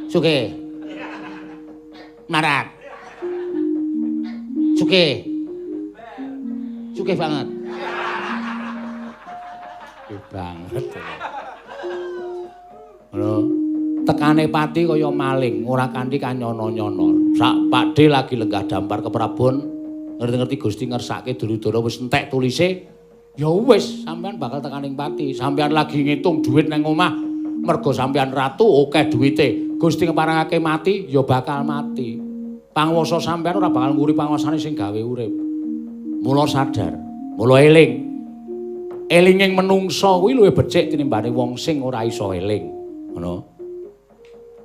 Suke. Marat. Suke. Suke banget. Banget. Lho, tekane pati kaya maling, ora kanthi kanyono-nyono. Sak Pakde lagi lenggah dampar ke Prabon, ngerti-ngerti Gusti ngersake Duryudana wis entek tulise, ya wis sampean bakal tekaning pati. Sampean lagi ngitung dhuwit nang omah, mergo sampean ratu akeh dhuwite. Gusti ngeparengake mati, ya bakal mati. Panguwasa sampean ora bakal nguri panguwasane sing gawe urip. Mula sadar, mula eling. Elinging menungso kuwi luwih becik tinimbane wong sing ora iso eling. Ngono.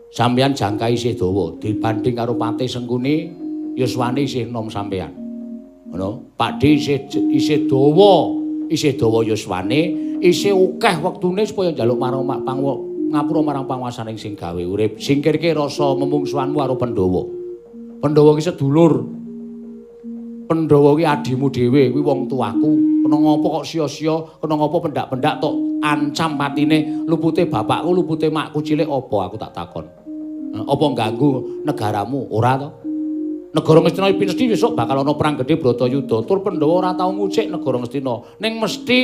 Sampeyan jangkai isih dawa dibanding karo Pati Sengkuni, yuswane isih enom sampeyan. Ngono. Pakde isih dawa yuswane, isih akeh wektune supaya njaluk marang ngapura marang panguwasaning sing gawe urip. Singkirke rasa memungsuhanmu karo Pandhawa. Pandhawa ki sedulur. Pandhawa ki adimu dhewe, kuwi wong tuaku. Kena ngopo kok sia-sia, kena ngopo pendak-pendak tok ancam patine lupute bapakku, lupute makku cilik apa aku tak takon. Apa ganggu negaramu? Ora to. Negara Ngastina pinesti besok bakal ana perang gedhe Bratayuda. Tur Pandhawa ora tau ngucik negara Ngastina. Ning mesti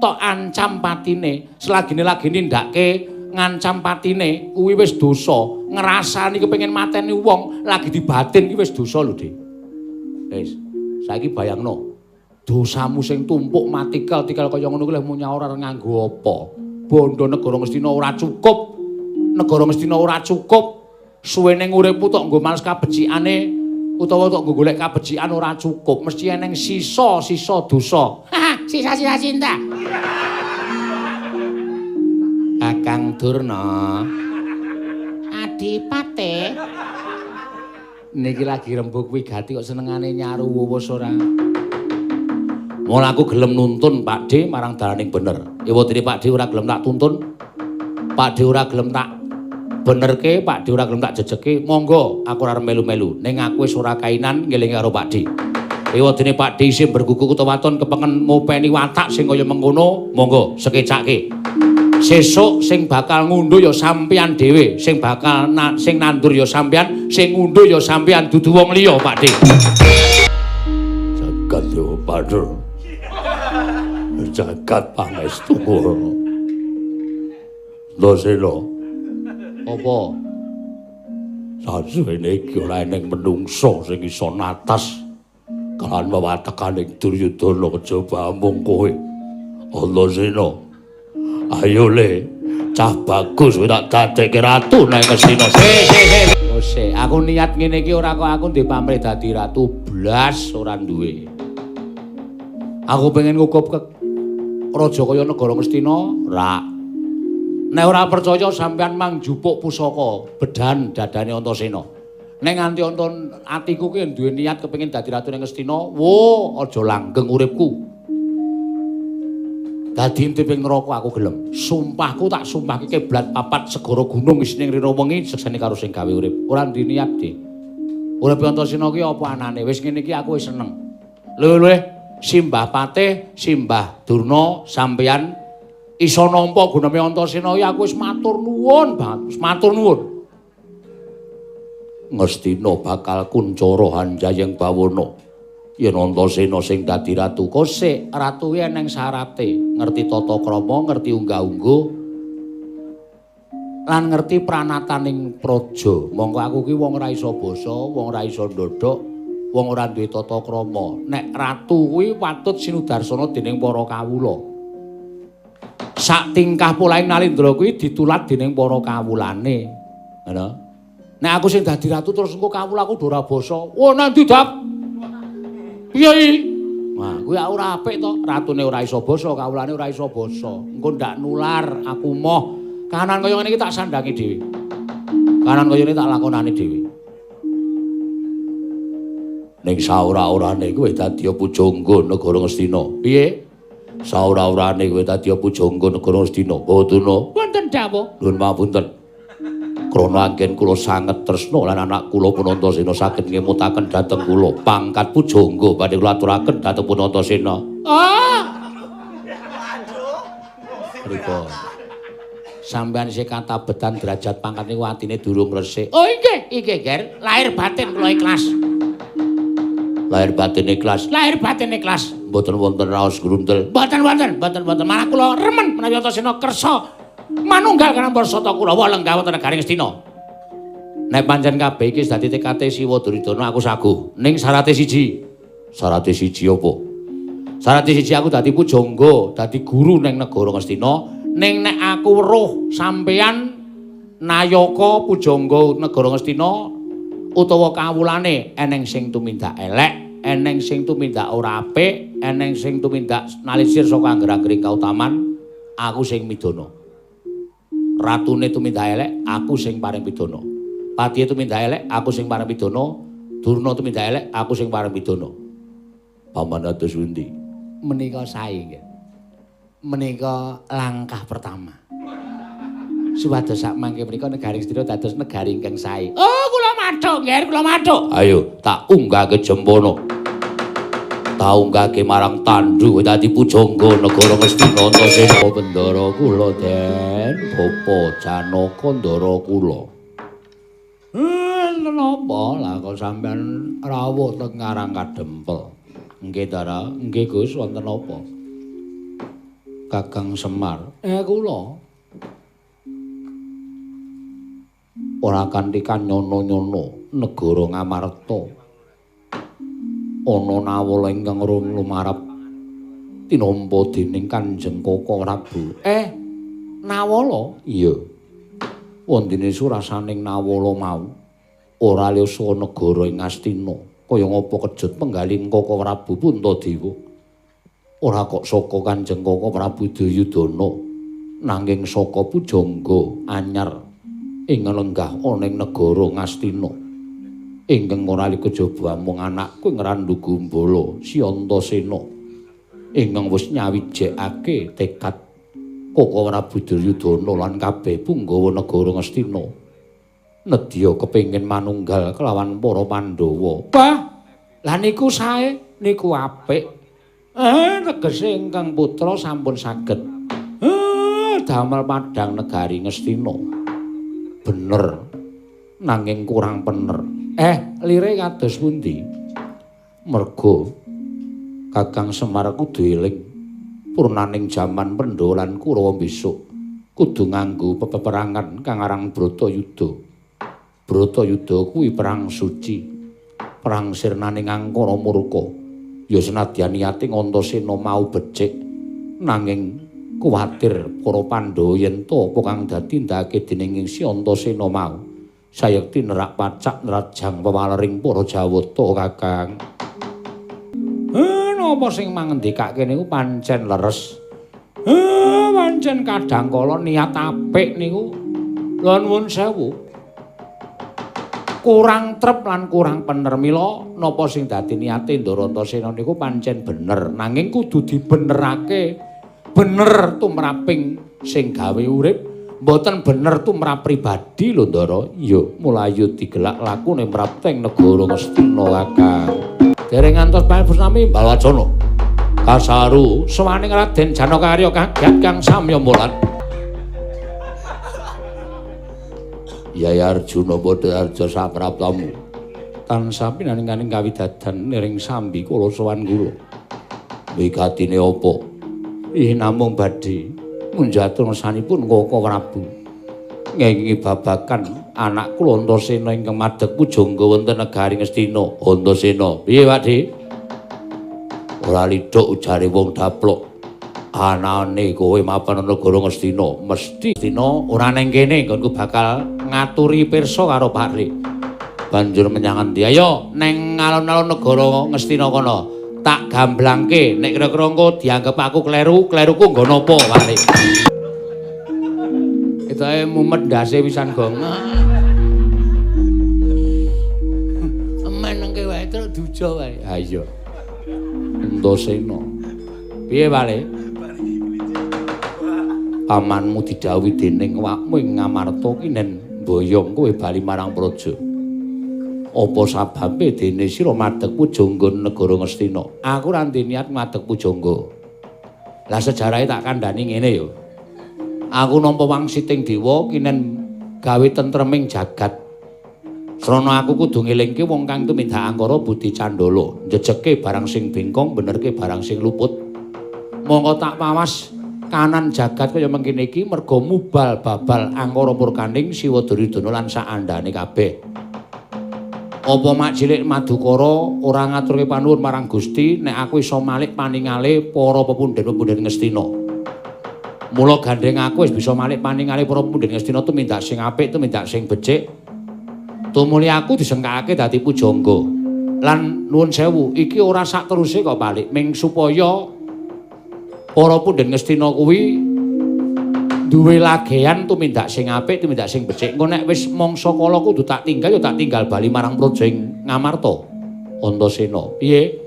tok ancam patine. Selagine-lagine ndake ngancam patine kuwi wis dosa. Ngrasani kepengin mateni wong lagi dibatin kuwi wis dosa lho, Dik. Wis, saiki bayangno. Dosamu sing tumpuk matikal kaya ngono kuwi lek munyaur arep nganggo apa? Bondo negara Ngastina ora cukup. Negara Ngastina ora cukup. Suwene uripmu tok nggo males kabecikane utawa tok nggo golek kabecikan ora cukup. Mesti eneng sisa-sisa dosa. Sisa-sisa cinta. Kakang Durna. Adipate. Niki lagi rembug wigati kok senengane nyaru wis ora. Mula aku gelem nuntun Pakde marang dalaning bener. Ewadene Pakde ora gelem tak tuntun. Pakde ora gelem tak benerke, Pakde ora gelem tak jejeke. Monggo aku ora melu-melu. Ning aku wis ora kainan ngelingi karo Pakde. Ewadene Pakde isih berguguk utawa waton kepengen ngopeni watak sing kaya mengkono, monggo sekecake. Sesuk sing bakal ngunduh ya sampeyan dhewe, sing bakal sing nandur ya sampeyan, sing ngunduh ya sampeyan dudu wong liya, Pakde. Jagat yo Padha. Jagat pangestu. Dosena. Apa? Sasuwene iki ora eneng menungso sing iso natas kan wewatekaning Duryudana kejaba mung kowe. Antasena. Ayo le, cah bagus kowe tak dadekke ratu nang Ngastina. Ose, aku niat ngene iki ora kok aku ndek pamrih dadi ratu blas ora duwe. Aku pengen ngukup ke raja kaya negara Ngastina, ra. Nek ora percaya sampean mang jupuk pusaka bedan dadane Antasena. Nek nganti atiku ki duwe niat kepengin dadi ratu ning Ngastina, wo aja langgeng uripku. Dadi intiping neraka aku gelem. Sumpahku tak sumpahke keblat papat segara gunung isining rira wengi seksene karo sing gawe urip. Ora ndi niat, Dik. Urip Antasena ki apa anane? Wis ngene iki aku wis seneng. Lho, Simbah Patih, Simbah Durna sampeyan iso nampa guneme Antasena iki aku wis matur nuwun banget, wis matur nuwun. Ngastina bakal kuncara Hanjayeng Bawana. Yen Antasena sing dadi ratu kosek, ratu kuwi eneng syarate, ngerti tata krama, ngerti unggah-ungguh, lan ngerti pranataning praja. Monggo aku ki wong ora iso basa, wong ora iso ndodhok, wong ora duwe tata krama. Nek ratu kuwi patut sinudarsana dening para kawula. Sak tingkah polahe Nalindra kuwi ditulat dening para kawulane. Ngono. Nek aku sing dadi ratu terus engko kawulaku ora basa. Wah, nanti dap. Piye? Wah, kuwi ora apik to. Ratune ora iso basa, kawulane ora iso basa. Engko ndak nular aku moh. Kahanan kaya ngene iki tak sandhangi dhewe. Kahanan kaya ngene tak lakonane dhewe. Ning saora-orane kowe dadi pujangga negara Ngastina. Piye? Saura-urane kowe dadi pujangga negara Astina. Mboten. Wonten dawuh. Nuwun pamunten. Krana anggen kula sanget tresna lan anak kula Punantasena saged ngemutaken dhateng kula pangkat pujangga badhe kula aturaken dhateng Punantasena. Oh. Pripun? Sampeyan sing katabetan derajat pangkat niku atine durung resik. Oh nggih, Ger. Lahir batin kula ikhlas. Lahir batin ikhlas. Lahir batin ikhlas. Mboten wonten raos gruntel. Mboten. Malah kula remen menawi Antasena kersa manunggal kanthi Sata Kurawa lenggah wonten negaring Astina. Nek pancen kabeh iki dadi tekate Siwa Duryudana aku saguh. Ning syaraté siji. Syaraté siji apa? Syaraté siji aku dadi pujangga, dadi guru ning negara Astina. Ning nek aku weruh sampeyan nayaka pujangga negara Astina utawa kawulane eneng sing tumindak elek, eneng sing tumindak ora apik, eneng sing tumindak nalisir saka angger-anggering kautaman, aku sing midana. Ratune tumindak elek, aku sing paring pidana. Patihe tumindak elek, aku sing paring pidana. Durna tumindak elek, aku sing paring pidana. Paman atus pundi? Menika sae nggih. Menika langkah pertama. Supados sak mangke menika negaring Astina dados negari ingkang sae. Oh, kula mathuk, nggih, kula mathuk. Ayo, tak unggahke jempono. Tak unggahke marang tandu dadi pujangga negara Astina Antasena. Bendara kula Den, Bapa Janaka ndara kula. Napa lah kok sampean rawuh teng Karang Kadempel? Nggih, Dara. Nggih, Gus, wonten apa? Kakang Semar. Kula. Ora kanthi kanyono-nyono negara Ngamarta. Ana nawala ingkang lumarap tinampa dening Kanjeng Koko Prabu. Nawala? Iya. Wondene surasaning nawala mau ora liya saka negara ing Astina, kaya ngapa kejut penggaling Koko Prabu Puntadewa. Ora kok saka Kanjeng Koko Prabu Duryudana, nanging saka pujangga anyar ing lenggah ana ing negara Ngastina. Ingkang ora li kejaba mung anakku ing Randu Gumbala Si Antasena ingkang wis nyawijekake tekad Koko Prabu Duryudana lan kabeh punggawa negara Ngastina nedya kepengin manunggal kelawan para Pandhawa. Bah, lah niku sae, niku apik. Tegese ingkang putra sampun saged damel padhang negari Ngastina. Bener, nanging kurang pener. Lire kados pundi? Merga Kakang Semar kudu eling purnaning jaman Pandhawa lan Kurawa besok kudu nganggo peperangan kang aran Bratayuda. Bratayuda kuwi perang suci, perang sirnaning angkara murka. Ya senadyan niyating Antasena mau becik, nanging kuwatir para Pandhawa yen to apa kang dadi ndake dening Si Antasena mau sayekti nerak pacak nerajang pewalering para Jawata Kakang. Napa sing mangendikake niku pancen leres. Pancen kadang kala niat apik niku lha nuwun sewu. Kurang trep lan kurang pener mila napa sing dadi niate Ndara Antasena niku pancen bener nanging kudu dibenerake. Bener tumraping sing gawe urip. Mboten bener tumrap pribadi lho Ndara. Iya, mulayu digelak lakune mrapteng negara Ngastina Kakang. Dereng ngantos panjenengan Balwacana. Kasaru sawaning Raden Janakarya kaget kang samya mulat. Yai Arjuna Bodha Arja sapraptamu. Tansah pinaningkaning kawidadan niring sambi kula sowan kula. Wigatine apa? Namung badhe munjatur sanipun Koko Prabu. Ngengi babakan anak kula Antasena ingkang madheg pujangga wonten negari Ngastina. Antasena, piye Pakde? Ora lidhuk ujare wong daplok. Anane kowe mapan negara Ngastina, mesti dina ora ning kene nggonku bakal ngaturi pirsa karo Pakde. Banjur menyang endi? Ayo ning alun-alun negara Ngastina kono. Tak gamblangke nek kira-kira engko dianggep aku kleru, kleruku nggo napa, Pakde? Itae mumet ndase pisan gong. Menengke wae terus duja wae. Ha iya. Antasena. Piye, Pakde? pamanmu didhawuhi dening awakmu ing Ngamarta kinen mboyong kowe bali marang praja. Apa sababe dene sira madheg pujangga negara Ngastina? Aku ora ndek niat madheg pujangga. Lah sejarahe tak kandhani ngene ya. Aku nampa wangsiting dewa kinen gawe tentreming jagat. Srana aku kudu ngelingke wong kang tumindak angkara budi candala, njejeke barang sing bengkong, benerke barang sing luput. Mongko tak pawas kanan jagat kaya mengkene iki merga mubal babal angkara murkaning Siwa Duryudana lan sak andhane kabeh. Apa mak cilik Madukara ora ngaturke panuwun marang Gusti nek aku iso malik paningale para pepundhen-pepundhen Ngastina. Mula gandeng aku wis bisa malik paningale para pepundhen Ngastina tumindak sing apik, tumindak sing becik. Tumuli aku disengkakake dadi pujangga. Lan nuwun sewu, iki ora sak teruse kok balik ming supaya para pundhen Ngastina kuwi duwe lagehan tumindak sing apik, tumindak sing becik. Engko nek wis mangsa kala kudu tak tinggal ya tak tinggal bali marang praja ing Ngamarta. Antasena. Piye?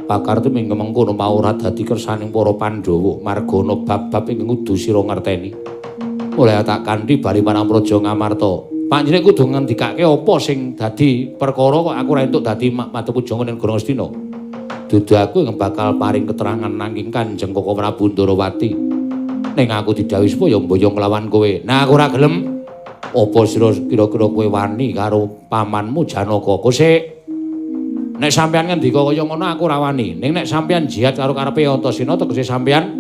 Pakar tu minggu mengkono mau ora dadi kersaning para Pandhawa, margana bab-bab ing kudu sira ngerteni. Oleh tak kanthi bali marang praja Ngamarta. Panjenengan kudu ngendikake apa sing dadi perkara kok aku ora entuk dadi madhep pujangga ning Negara Ngastina. Dudu aku yang bakal paring keterangan nanging Kanjeng Koko Prabu Ndarawati. Ning aku didhawuhi supaya mboyong nglawan kowe. Nah aku ora gelem. Apa sira kira-kira kowe wani karo pamanmu Janaka? Kosik. Nek sampeyan ngendika kaya ngono aku ora wani. Ning nek sampeyan jihad karo karepe Antasena tegese sampeyan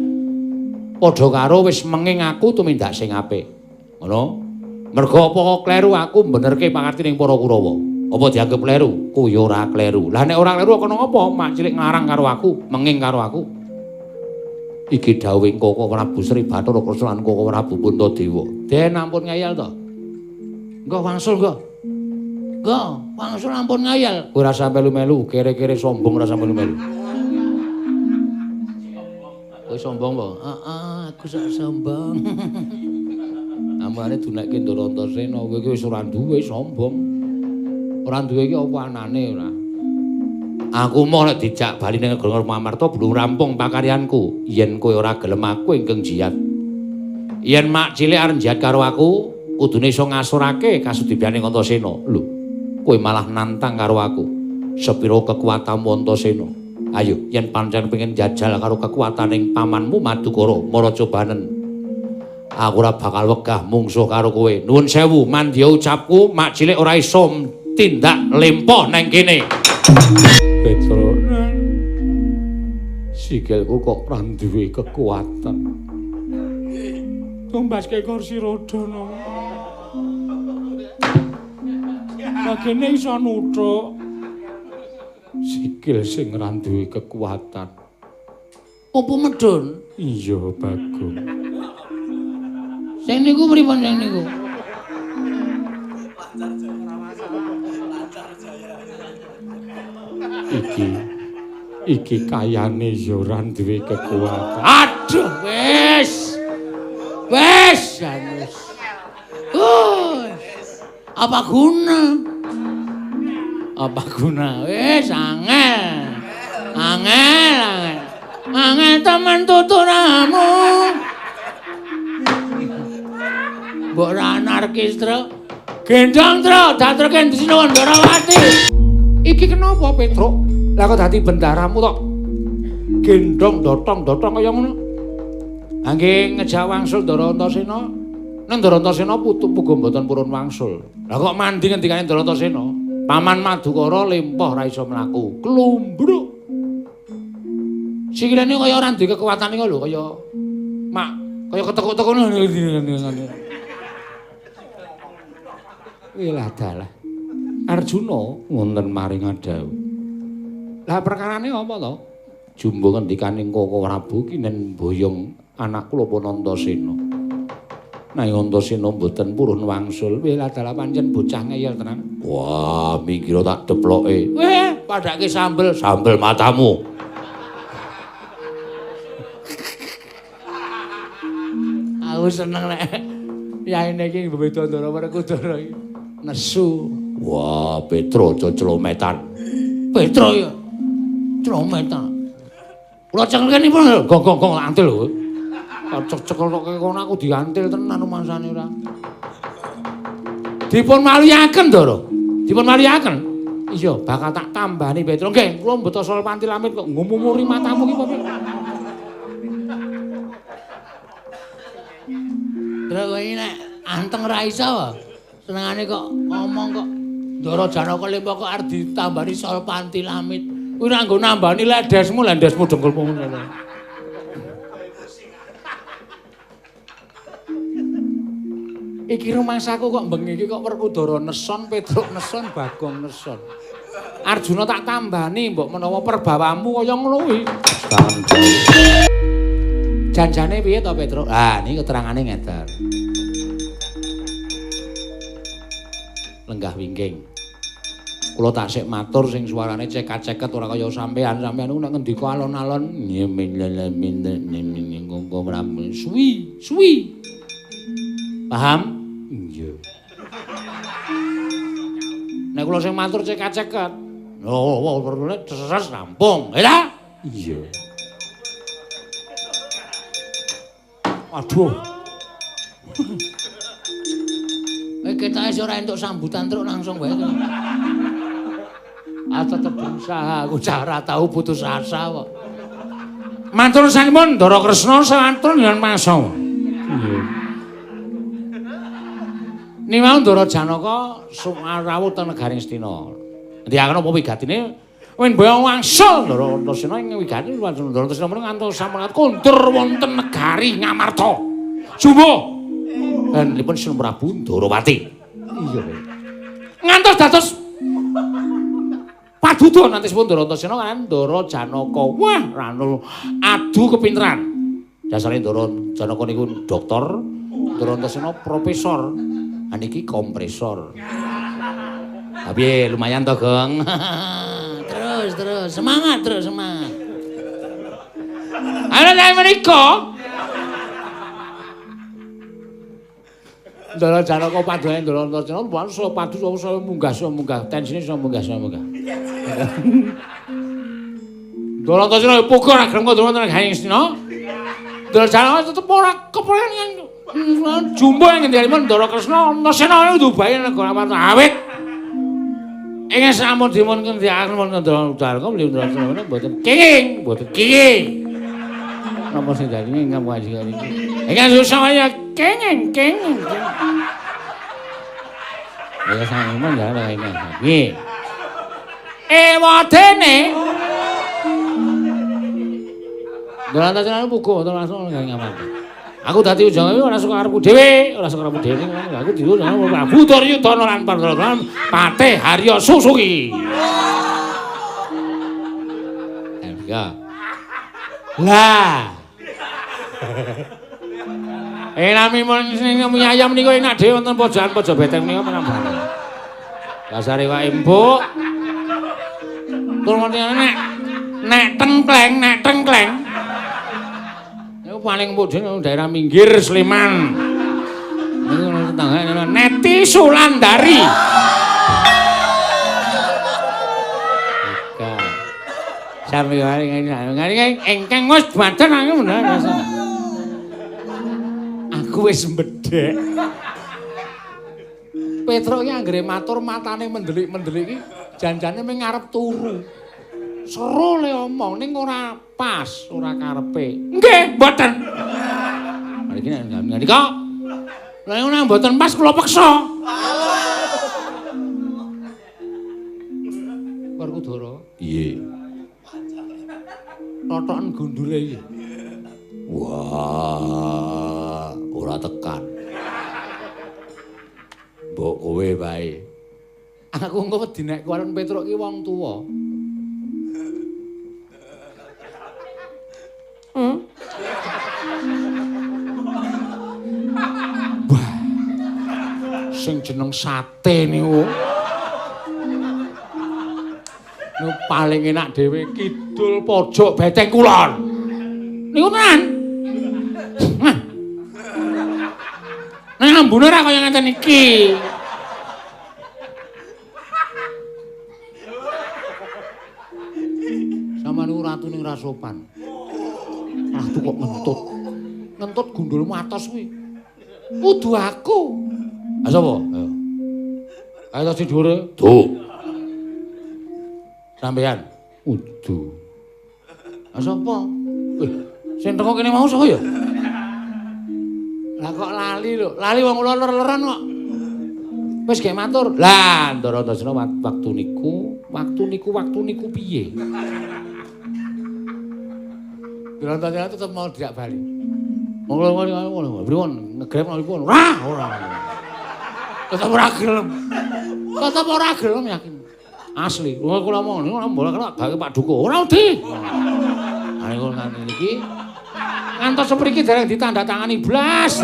padha karo wis menging aku tumindak sing apik. Ngono. Merga apa kleru aku benerke pangartining para Kurawa. Apa dianggep kleru? Kuwi ora kleru. Lah nek ora kleru kono ngopo? Mak cilik nglarang karo aku, menging karo aku. Iki dawuhing Koko Prabu Sri Bathara Krishna lan Koko Prabu Puntadewa. Den ampun ngayal to. Engko wangsul engko. Engko wangsul ampun ngayal. Ora sampe melu, kere-kere sombong ora sampe melu. Kowe sombong po? Heeh, aku sak sombong. Amane dunekke Ndara Antasena, kowe iki wis ora duwe sombong. Ora duwe iki apa anane ora. Aku mau nek dijak bali ning Negara Ngamarta belum rampung pakaryanku. Yen kowe ora gelem aku ingkang jihad. Yen mak cilik arep jihad karo aku, kudune iso ngasurake kasudibaning Antasena. Lho, kowe malah nantang karo aku. Sepiro kekuatanmu Antasena? Ayo, yen pancen pengen jajal karo kekuataning pamanmu Madukara Maracobanen. Aku ora bakal wegah mungsuh karo kowe. Nuwun sewu, mandya ucapku, mak cilik ora iso tindak lempoh nang kene. Petra, sikilku kok ora duwe kekuatan. Tumbaske kursi roda no. Bagene iso nuthuk. Sikil sing ora duwe kekuatan. Apa medun? Iya, Bagong. Sing niku pripun sing niku? Iki kayane ya ora duwe kekuatan. Aduh, wis. Wis, Janus. Apa guna? Apa guna? Wis angel. Angel. Angel temen tuturamu. Mbok ra anarkis, Tru. Gendong, Tru, datreke Sinuwun Ndarawati. Iki kenapa, Petruk? Lah kok dadi bendaramu tok. Gendong dotong-dotong kaya ngono. Angge ngejak wangsul Ndara Antasena. Nang Ndara Antasena puga mboten purun wangsul. Lah kok mandi ngendikane Ndara Antasena? Paman Madukara lempoh ra iso mlaku. Klumbruk. Sikilane kaya ora duwe kekuatan iku lho, kaya mak, kaya ketekuk-tekuk ngono. Wilah dalah. Arjuna wonten maring adawu. Lah perkarane apa to? Jumbo ngendikaning Koko Prabu kinen boyong anak kula Antasena. Nanging Antasena mboten purun wangsul. Wilah dalah pancen bocah ngeyel tenan. Wah, mikira tak deploke. Weh, padake sambel matamu. Aku seneng nek yaene iki beda Ndara Werkudara iki. Nesu. Wah, Petra clometan. Petra ya. Clometan. Kula cengelkenipun gong-gong antil lho. cekel tok kono aku diantil tenan rumangsane ora. Dipun maliaken, Ndara. Dipun maliaken. Iya, bakal tak tambani Petro. Nggih, kula mboten sol panti lamit kok ngumumuri matamu ki piye. Terus kowe nek anteng ra iso. Senengane kok ngomong kok Ndara Janaka Lempo kok arep ditambani sol panti lamit. Kuwi ra nggo nambani ledesmu, lendesmu dengkulmu ngono. Iki rumangsaku kok bengi iki kok Werkudara neson, Petruk neson, Bagong neson. Arjuna tak tambani mbok menawa perbawamu kaya ngono kuwi. Janjane piye to Petruk? Ah, niki keterangane ngeten. Lenggah wingking. Kula taksih matur sing suarane cekat-ceket ora kaya sampean niku nek ngendika alon-alon suwi. Paham? Iya. Nek kula sing matur cekat-ceket. Oh, perlune deres rampung. Ya? Iya. Waduh. Kita wis ora entuk sambutan truk langsung wae. Tetep berusaha, aku cara tahu putus asa kok. Matur sampun Ndara Kresna sawanten yen masa. Nggih. Niwau Ndara Janaka sumrawuh teng negaring Astina. Ndikaken apa wigatine? Wen baya wangsul Ndara Antasena ing wigatine Ndara Antasena menika ngantos sampun kondur wonten negari Ngamarta. Jumbo. Dan dipun Sun Prabu Ndarawati. Iya, Pak. Ngantos dados paduda nantisipun Ndara Antasena kan Ndara Janaka. Wah, ranu adu kepinteran. Dasare Ndara Janaka niku dokter, Ndara Antasena profesor. Niki kompresor. Tapi lumayan to, Gong. terus semangat. Ana nang menika. Ndara Janaka padane Ndara Antasena padu padu munggah tensine iso munggah. Ndara Antasena pukul ra gelem kok Ndara Antasena. Ndara Janaka tetep ora kepengen jumbo yang ngendhalipun Ndara Kresna Antasena dubahe negara Ngamarta awit ing sampun dipun ngendhakaken wonten Ndara Janaka Ndara Antasena mboten kenging napa sing dadi ngapuaji iki ingkang susah ya kenging ya sampeyan ya ini nggih wadene Ndara Antasena puguh wonten langsung Ngamarta. Aku dadi ujang ora suka karepku dhewe, Aku diutus karo Prabu Duryudana lan Pandhawa Patih Harya Susuki. Ya. Lah. Nami sing ayam niku enak dhewe wonten pojokan pojo beteng niku menambah. Dasare wae empuk. Tur nek tengkleng. Paling mudhun daerah minggir Sleman. Niku tetanggane Neti Sulandari. Ika. Sami wae ngene engkang wis badan aku bener. Aku wis mbedhek. Petruk iki anggere matur matane mendelik-mendelik iki janjane mung ngarep turu. Seru le omong ning ora pas, ora karepe. Nggih, mboten. Mriki nika. Lah nek mboten pas kula peksa. Werkudara. Iye. Totoken gundule iki. Wah, ora tekan. Mbok kowe wae. Aku engko wedi nek kuwi Petruk ki wong tuwa. Sing jeneng sate niku. Niku paling enak dhewe kidul pojok Beteng Kulon. Niku tenan. Nek ambune ora kaya ngeten iki. Sama niku ratu ning ra sopan. Ratu kok ngentut. ngentut gundulmu atos kuwi. Kudu aku. Ah sapa? Ayo. Ayo to sing dhuwure. Duh. Sampeyan. Kudu. Ah sapa? Sing teko kene mau sapa ya? Lah kok lali lho. Lali wong kula ler-leran kok. Wis ge matur. Lah, Ndara Antasena waktu niku piye? Ndara Antasena tetep mau diak bali. Ngono, pripun? Ngegrep nalipun. Ora. Tetep ora gelem yakin. Asli. Wong kula mau niku bola kena gawe Pak Duko. Ora wedi. Ha niku ngene iki. Ngantos sepriki dereng ditandatangani blas.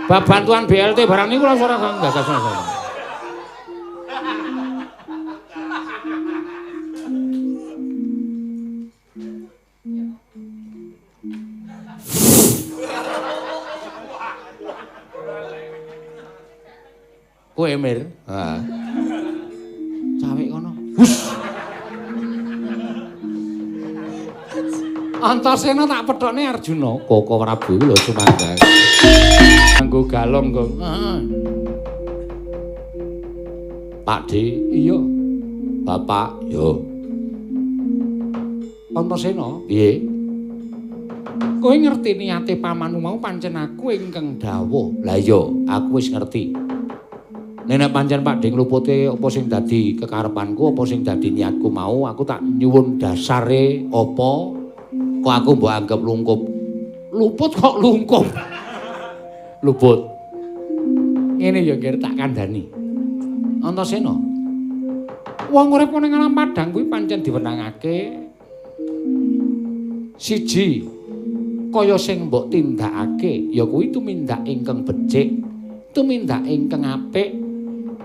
Bab bantuan BLT barang niku ora gagas sama. Kowe Mir? Heeh. Cawek kono. Hus. Antasena tak pethokne Arjuna, Koko Prabu lho sumangga. Nganggo galong kok. Heeh. Pakde, iya. Bapak, yo. Antasena, piye? Kowe ngerti niate pamanmu mau pancen aku ingkang dawuh. Lah iya, aku wis ngerti. Nek pancen Pakde ngluputi apa sing dadi kekarepanku, apa sing dadi niatku mau, aku tak nyuwun dasare apa kok aku mbok anggap lungkup. Luput kok lungkup. Luput. Ngene ya nggih tak kandhani. Antasena. Wong urip ning alam padang kuwi pancen diwenangake siji kaya sing mbok tindakake ya kuwi tumindak ingkang becik, tumindak ingkang apik,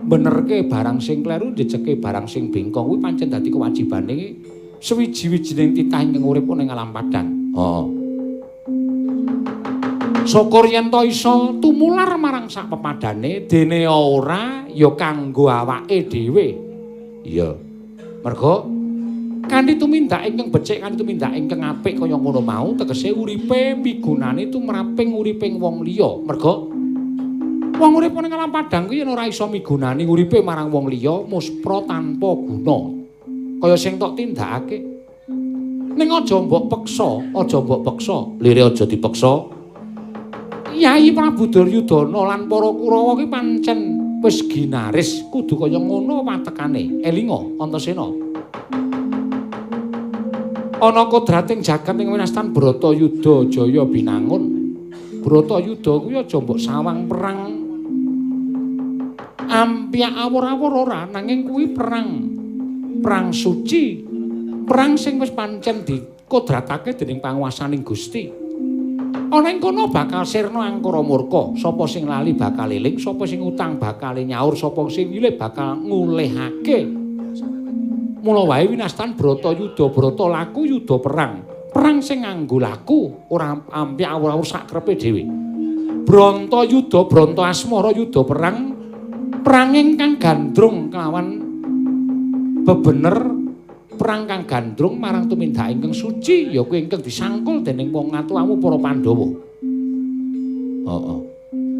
benerke barang sing kleru, dijeke barang sing bengkong kuwi pancen dadi kewajibane suwiji-wijining titah ingkang urip ning alam padang. Heeh. Syukur yen to iso tumular marang sak pepadane dene ora ya kanggo awake dhewe. Iya. Mergo kanthi tumindak ingkang becik, kanthi tumindak ingkang apik kaya ngono mau tegese uripe migunani tumraping uriping wong liya. Mergo wong urip ning alam padang kuwi yen ora iso migunani uripe marang wong liya muspra tanpa guna. Kaya sing tok tindakake. Ning aja mbok peksa, lire aja dipeksa. Yai Prabu Duryudana lan para Kurawa kuwi pancen wis ginaris kudu kaya ngono watekane. Elinga Antasena. Ana kodrating jagat ing winastan Bratayuda Jaya binangun. Bratayuda kuwi aja mbok sawang perang ampyak awur-awur ora, nanging kuwi perang suci. Perang sing wis pancen dikodratake dening panguwasaning Gusti. Ana ing kono bakal sirna angkara murka, sapa sing lali bakal eling, sapa sing utang bakal nyaur, sapa sing milih bakal ngulehake. Mula wae winastan Bratayuda, Brata laku yuda perang. Perang sing nganggo laku, ora ampyak awur-awur sak krepe dhewe. Brantayuda, Branta asmara yuda perang, perang ingkang gandrung kelawan bebener. Perang kang gandrung marang tumindak ingkang suci ya kuwi ingkang disangkul dening wong ngatuwamu para Pandhawa. Heeh.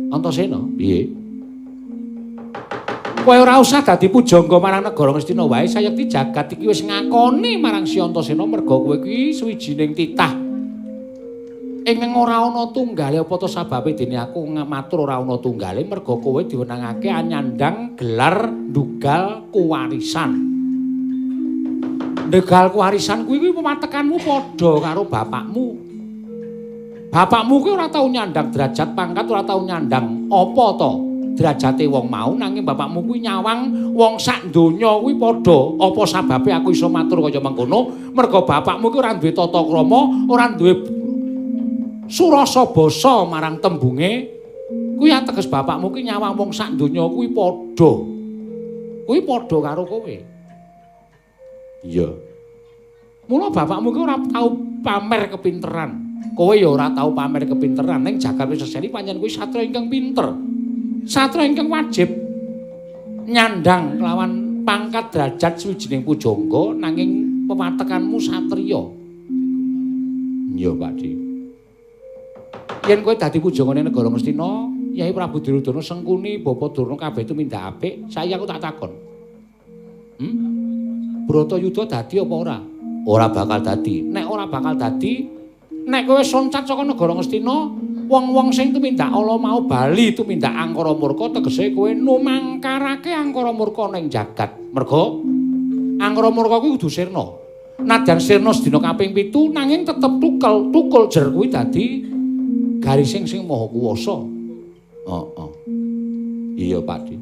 Antasena, piye? Kowe ora usah dadi pujangga marang negara Ngastina wae, sayekti jagat iki wis ngakoni marang Si Antasena merga kowe kuwi suwijining titah. Ingkang ora ana tunggale apa to sababe dene aku matur ora ana tunggale merga kowe diwenangake anyandang gelar ndugal kuwarisan. Ndegal kewarisan kuwi pematekanmu padha karo bapakmu. Bapakmu kuwi ora tau nyandang derajat pangkat, ora tau nyandang apa to derajate wong mau, nanging bapakmu kuwi nyawang wong sak donya kuwi padha. Apa sababe aku iso matur kaya mengkono? Merga bapakmu kuwi ora duwe tata krama, ora duwe surasa basa marang tembunge. Kuwi ateges bapakmu kuwi nyawang wong sak donya kuwi padha. Kuwi padha karo kowe. Iya. Mula bapakmu ki ora tau pamer kepinteran. Kowe ya ora tau pamer kepinteran ning jagat wis seseni pancen kuwi satria ingkang pinter. Satria ingkang wajib nyandang kelawan pangkat derajat suwijining pujangga nanging pewatekanmu satria. Iya, Pakde. yen kowe dadi pujangane negara Ngastina, Yai Prabu Duryudana Sengkuni, Bapa Durna kabeh tumindak apik, saiki aku tak takon. Bratayuda dadi apa ora? Ora bakal dadi. Nek ora bakal dadi, nek kowe soncat saka negara Ngastina, wong-wong sing tumindak ala mau bali tumindak angkara murka tegese kowe numangkarake angkara murka ning jagat. Merga angkara murka kuwi kudu sirna. Nadyan sirna sedina kaping 7 nanging tetep tukul jer kuwi dadi garising sing maha kuwasa. Iya, Pakdi.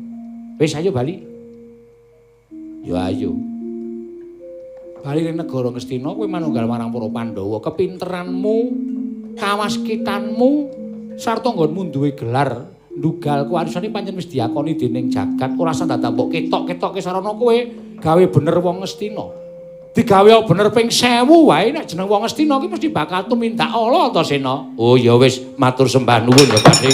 Wis ayo bali. Ya ayo. Bali ning negara Ngastina kowe manunggal marang para Pandhawa, kepinteranmu, kawaskitanmu sarta nggonmu duwe gelar ndugal kuwarisane pancen wis diakoni dening jagat, ora usah dadak mbok ketok-ketoke sarana kowe gawe bener wong Ngastina. Digawe bener ping 1000 wae nek jeneng wong Ngastina ki mesti bakal tumindak ala Antasena. Oh ya wis matur sembah nuwun ya Pakdi.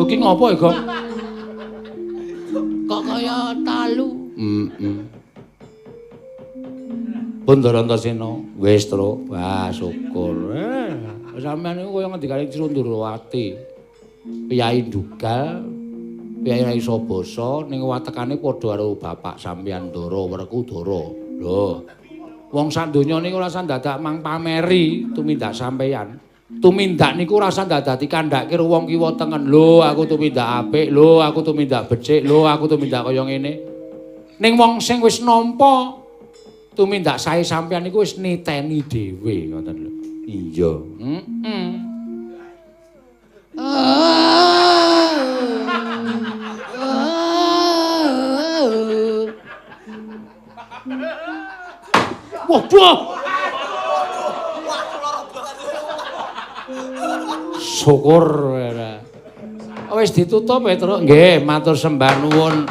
Iki ngopo ya, Gong? Kok kaya talu? Bandara Antasena wis tru. Wah, syukur. Sampeyan niku kaya ngendikane Crundrawati. Piyai Dugal, Piyai Rai Sabasa ning watekane padha karo bapak sampeyan Ndara Werkudara. Lho. Wong sak donya niku ora usah dadak mang pameri tumindak sampeyan. Tumindak niku ora usah dadi kandhake wong kiwa tengen. Lho, aku tumindak apik, lho, aku tumindak becik, lho, aku tumindak kaya ngene. Ning wong sing wis nampa tumindak sae sampeyan niku wis niteni dhewe ngoten lho. Iya. Waduh. Syukur. Wis ditutup ya, Truk. Nggih, matur sembah nuwun.